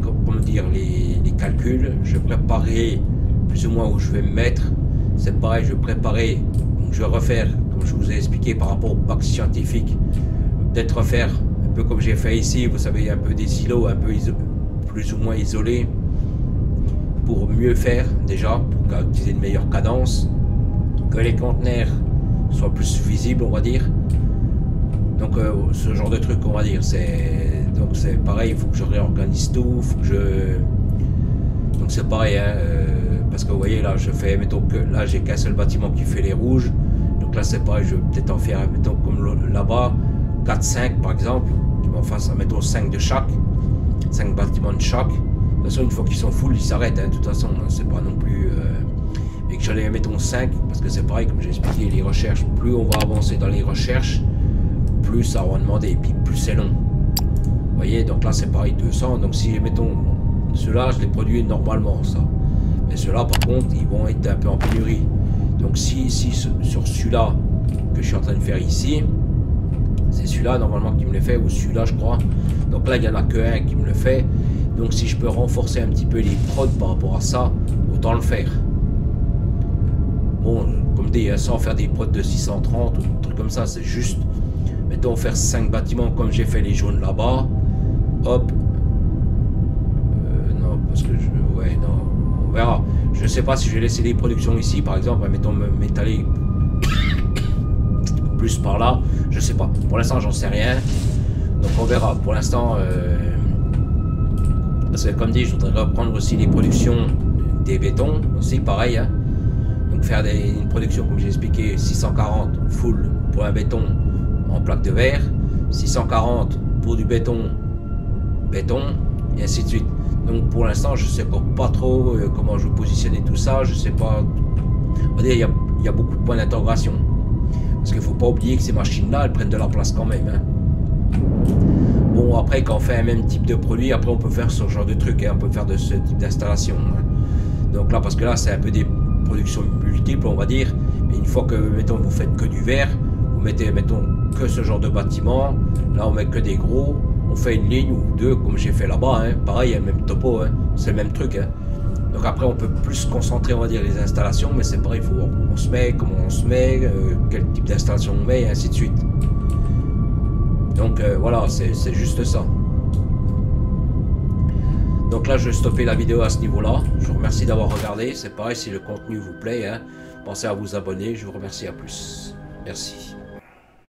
calculs, je préparerai plus ou moins où je vais me mettre. C'est pareil, je préparerai, donc je vais refaire, comme je vous ai expliqué par rapport au bac scientifique, peut-être refaire un peu comme j'ai fait ici, vous savez, un peu des silos, un peu plus ou moins isolés, pour mieux faire déjà, pour utiliser une meilleure cadence, que les conteneurs soit plus visible, on va dire. Donc ce genre de truc, on va dire, donc c'est pareil, il faut que je réorganise tout, faut que je... Donc c'est pareil, hein, parce que vous voyez là, je fais, mettons que là j'ai qu'un seul bâtiment qui fait les rouges, donc là c'est pareil, je vais peut-être en faire, mettons comme là-bas, 4-5 par exemple, qui m'en fassent, mettons 5 de chaque, 5 bâtiments de chaque. De toute façon, une fois qu'ils sont full, ils s'arrêtent, hein, de toute façon, c'est pas non plus... et que j'allais mettons 5, parce que c'est pareil, comme j'ai expliqué, les recherches, plus on va avancer dans les recherches, plus ça va demander, et puis plus c'est long. Vous voyez, donc là c'est pareil, 200, donc si mettons, ceux-là, je les produis normalement, ça. Mais ceux-là, par contre, ils vont être un peu en pénurie. Donc si sur celui-là, que je suis en train de faire ici, c'est celui-là normalement qui me le fait, ou celui-là je crois. Donc là, il n'y en a que un qui me le fait. Donc si je peux renforcer un petit peu les prods par rapport à ça, autant le faire. Bon, comme dit, sans faire des prods de 630 ou des trucs comme ça, c'est juste, mettons, faire 5 bâtiments comme j'ai fait les jaunes là-bas. Hop. Non, parce que ouais, non, on verra. Je sais pas si je vais laisser les productions ici, par exemple, mettons, m'étaler plus par là. Je sais pas. Pour l'instant, j'en sais rien. Donc on verra. Pour l'instant, Parce que comme dit, je voudrais reprendre aussi les productions des bétons, aussi pareil. Hein. Donc faire une production, comme j'ai expliqué, 640 full pour un béton en plaque de verre, 640 pour du béton, et ainsi de suite. Donc pour l'instant, je sais pas trop comment je vais positionner tout ça. Je sais pas. On va dire, il y a beaucoup de points d'intégration. Parce qu'il faut pas oublier que ces machines-là, elles prennent de la place quand même. Hein. Bon, après, quand on fait un même type de produit, après on peut faire ce genre de truc. Hein. On peut faire de ce type d'installation. Hein. Donc là, parce que là, c'est un peu des productions multiples, on va dire. Mais une fois que, mettons, vous faites que du verre, vous mettez, mettons, que ce genre de bâtiment. Là, on met que des gros. On fait une ligne ou deux, comme j'ai fait là-bas. Hein. Pareil, il y a le même topo. Hein. C'est le même truc. Hein. Donc après, on peut plus se concentrer, on va dire, les installations. Mais c'est pareil, il faut voir où on se met, comment on se met, quel type d'installation on met, et ainsi de suite. Donc voilà, c'est juste ça. Donc là, je vais stopper la vidéo à ce niveau-là. Je vous remercie d'avoir regardé. C'est pareil, si le contenu vous plaît, hein, pensez à vous abonner. Je vous remercie, à plus. Merci.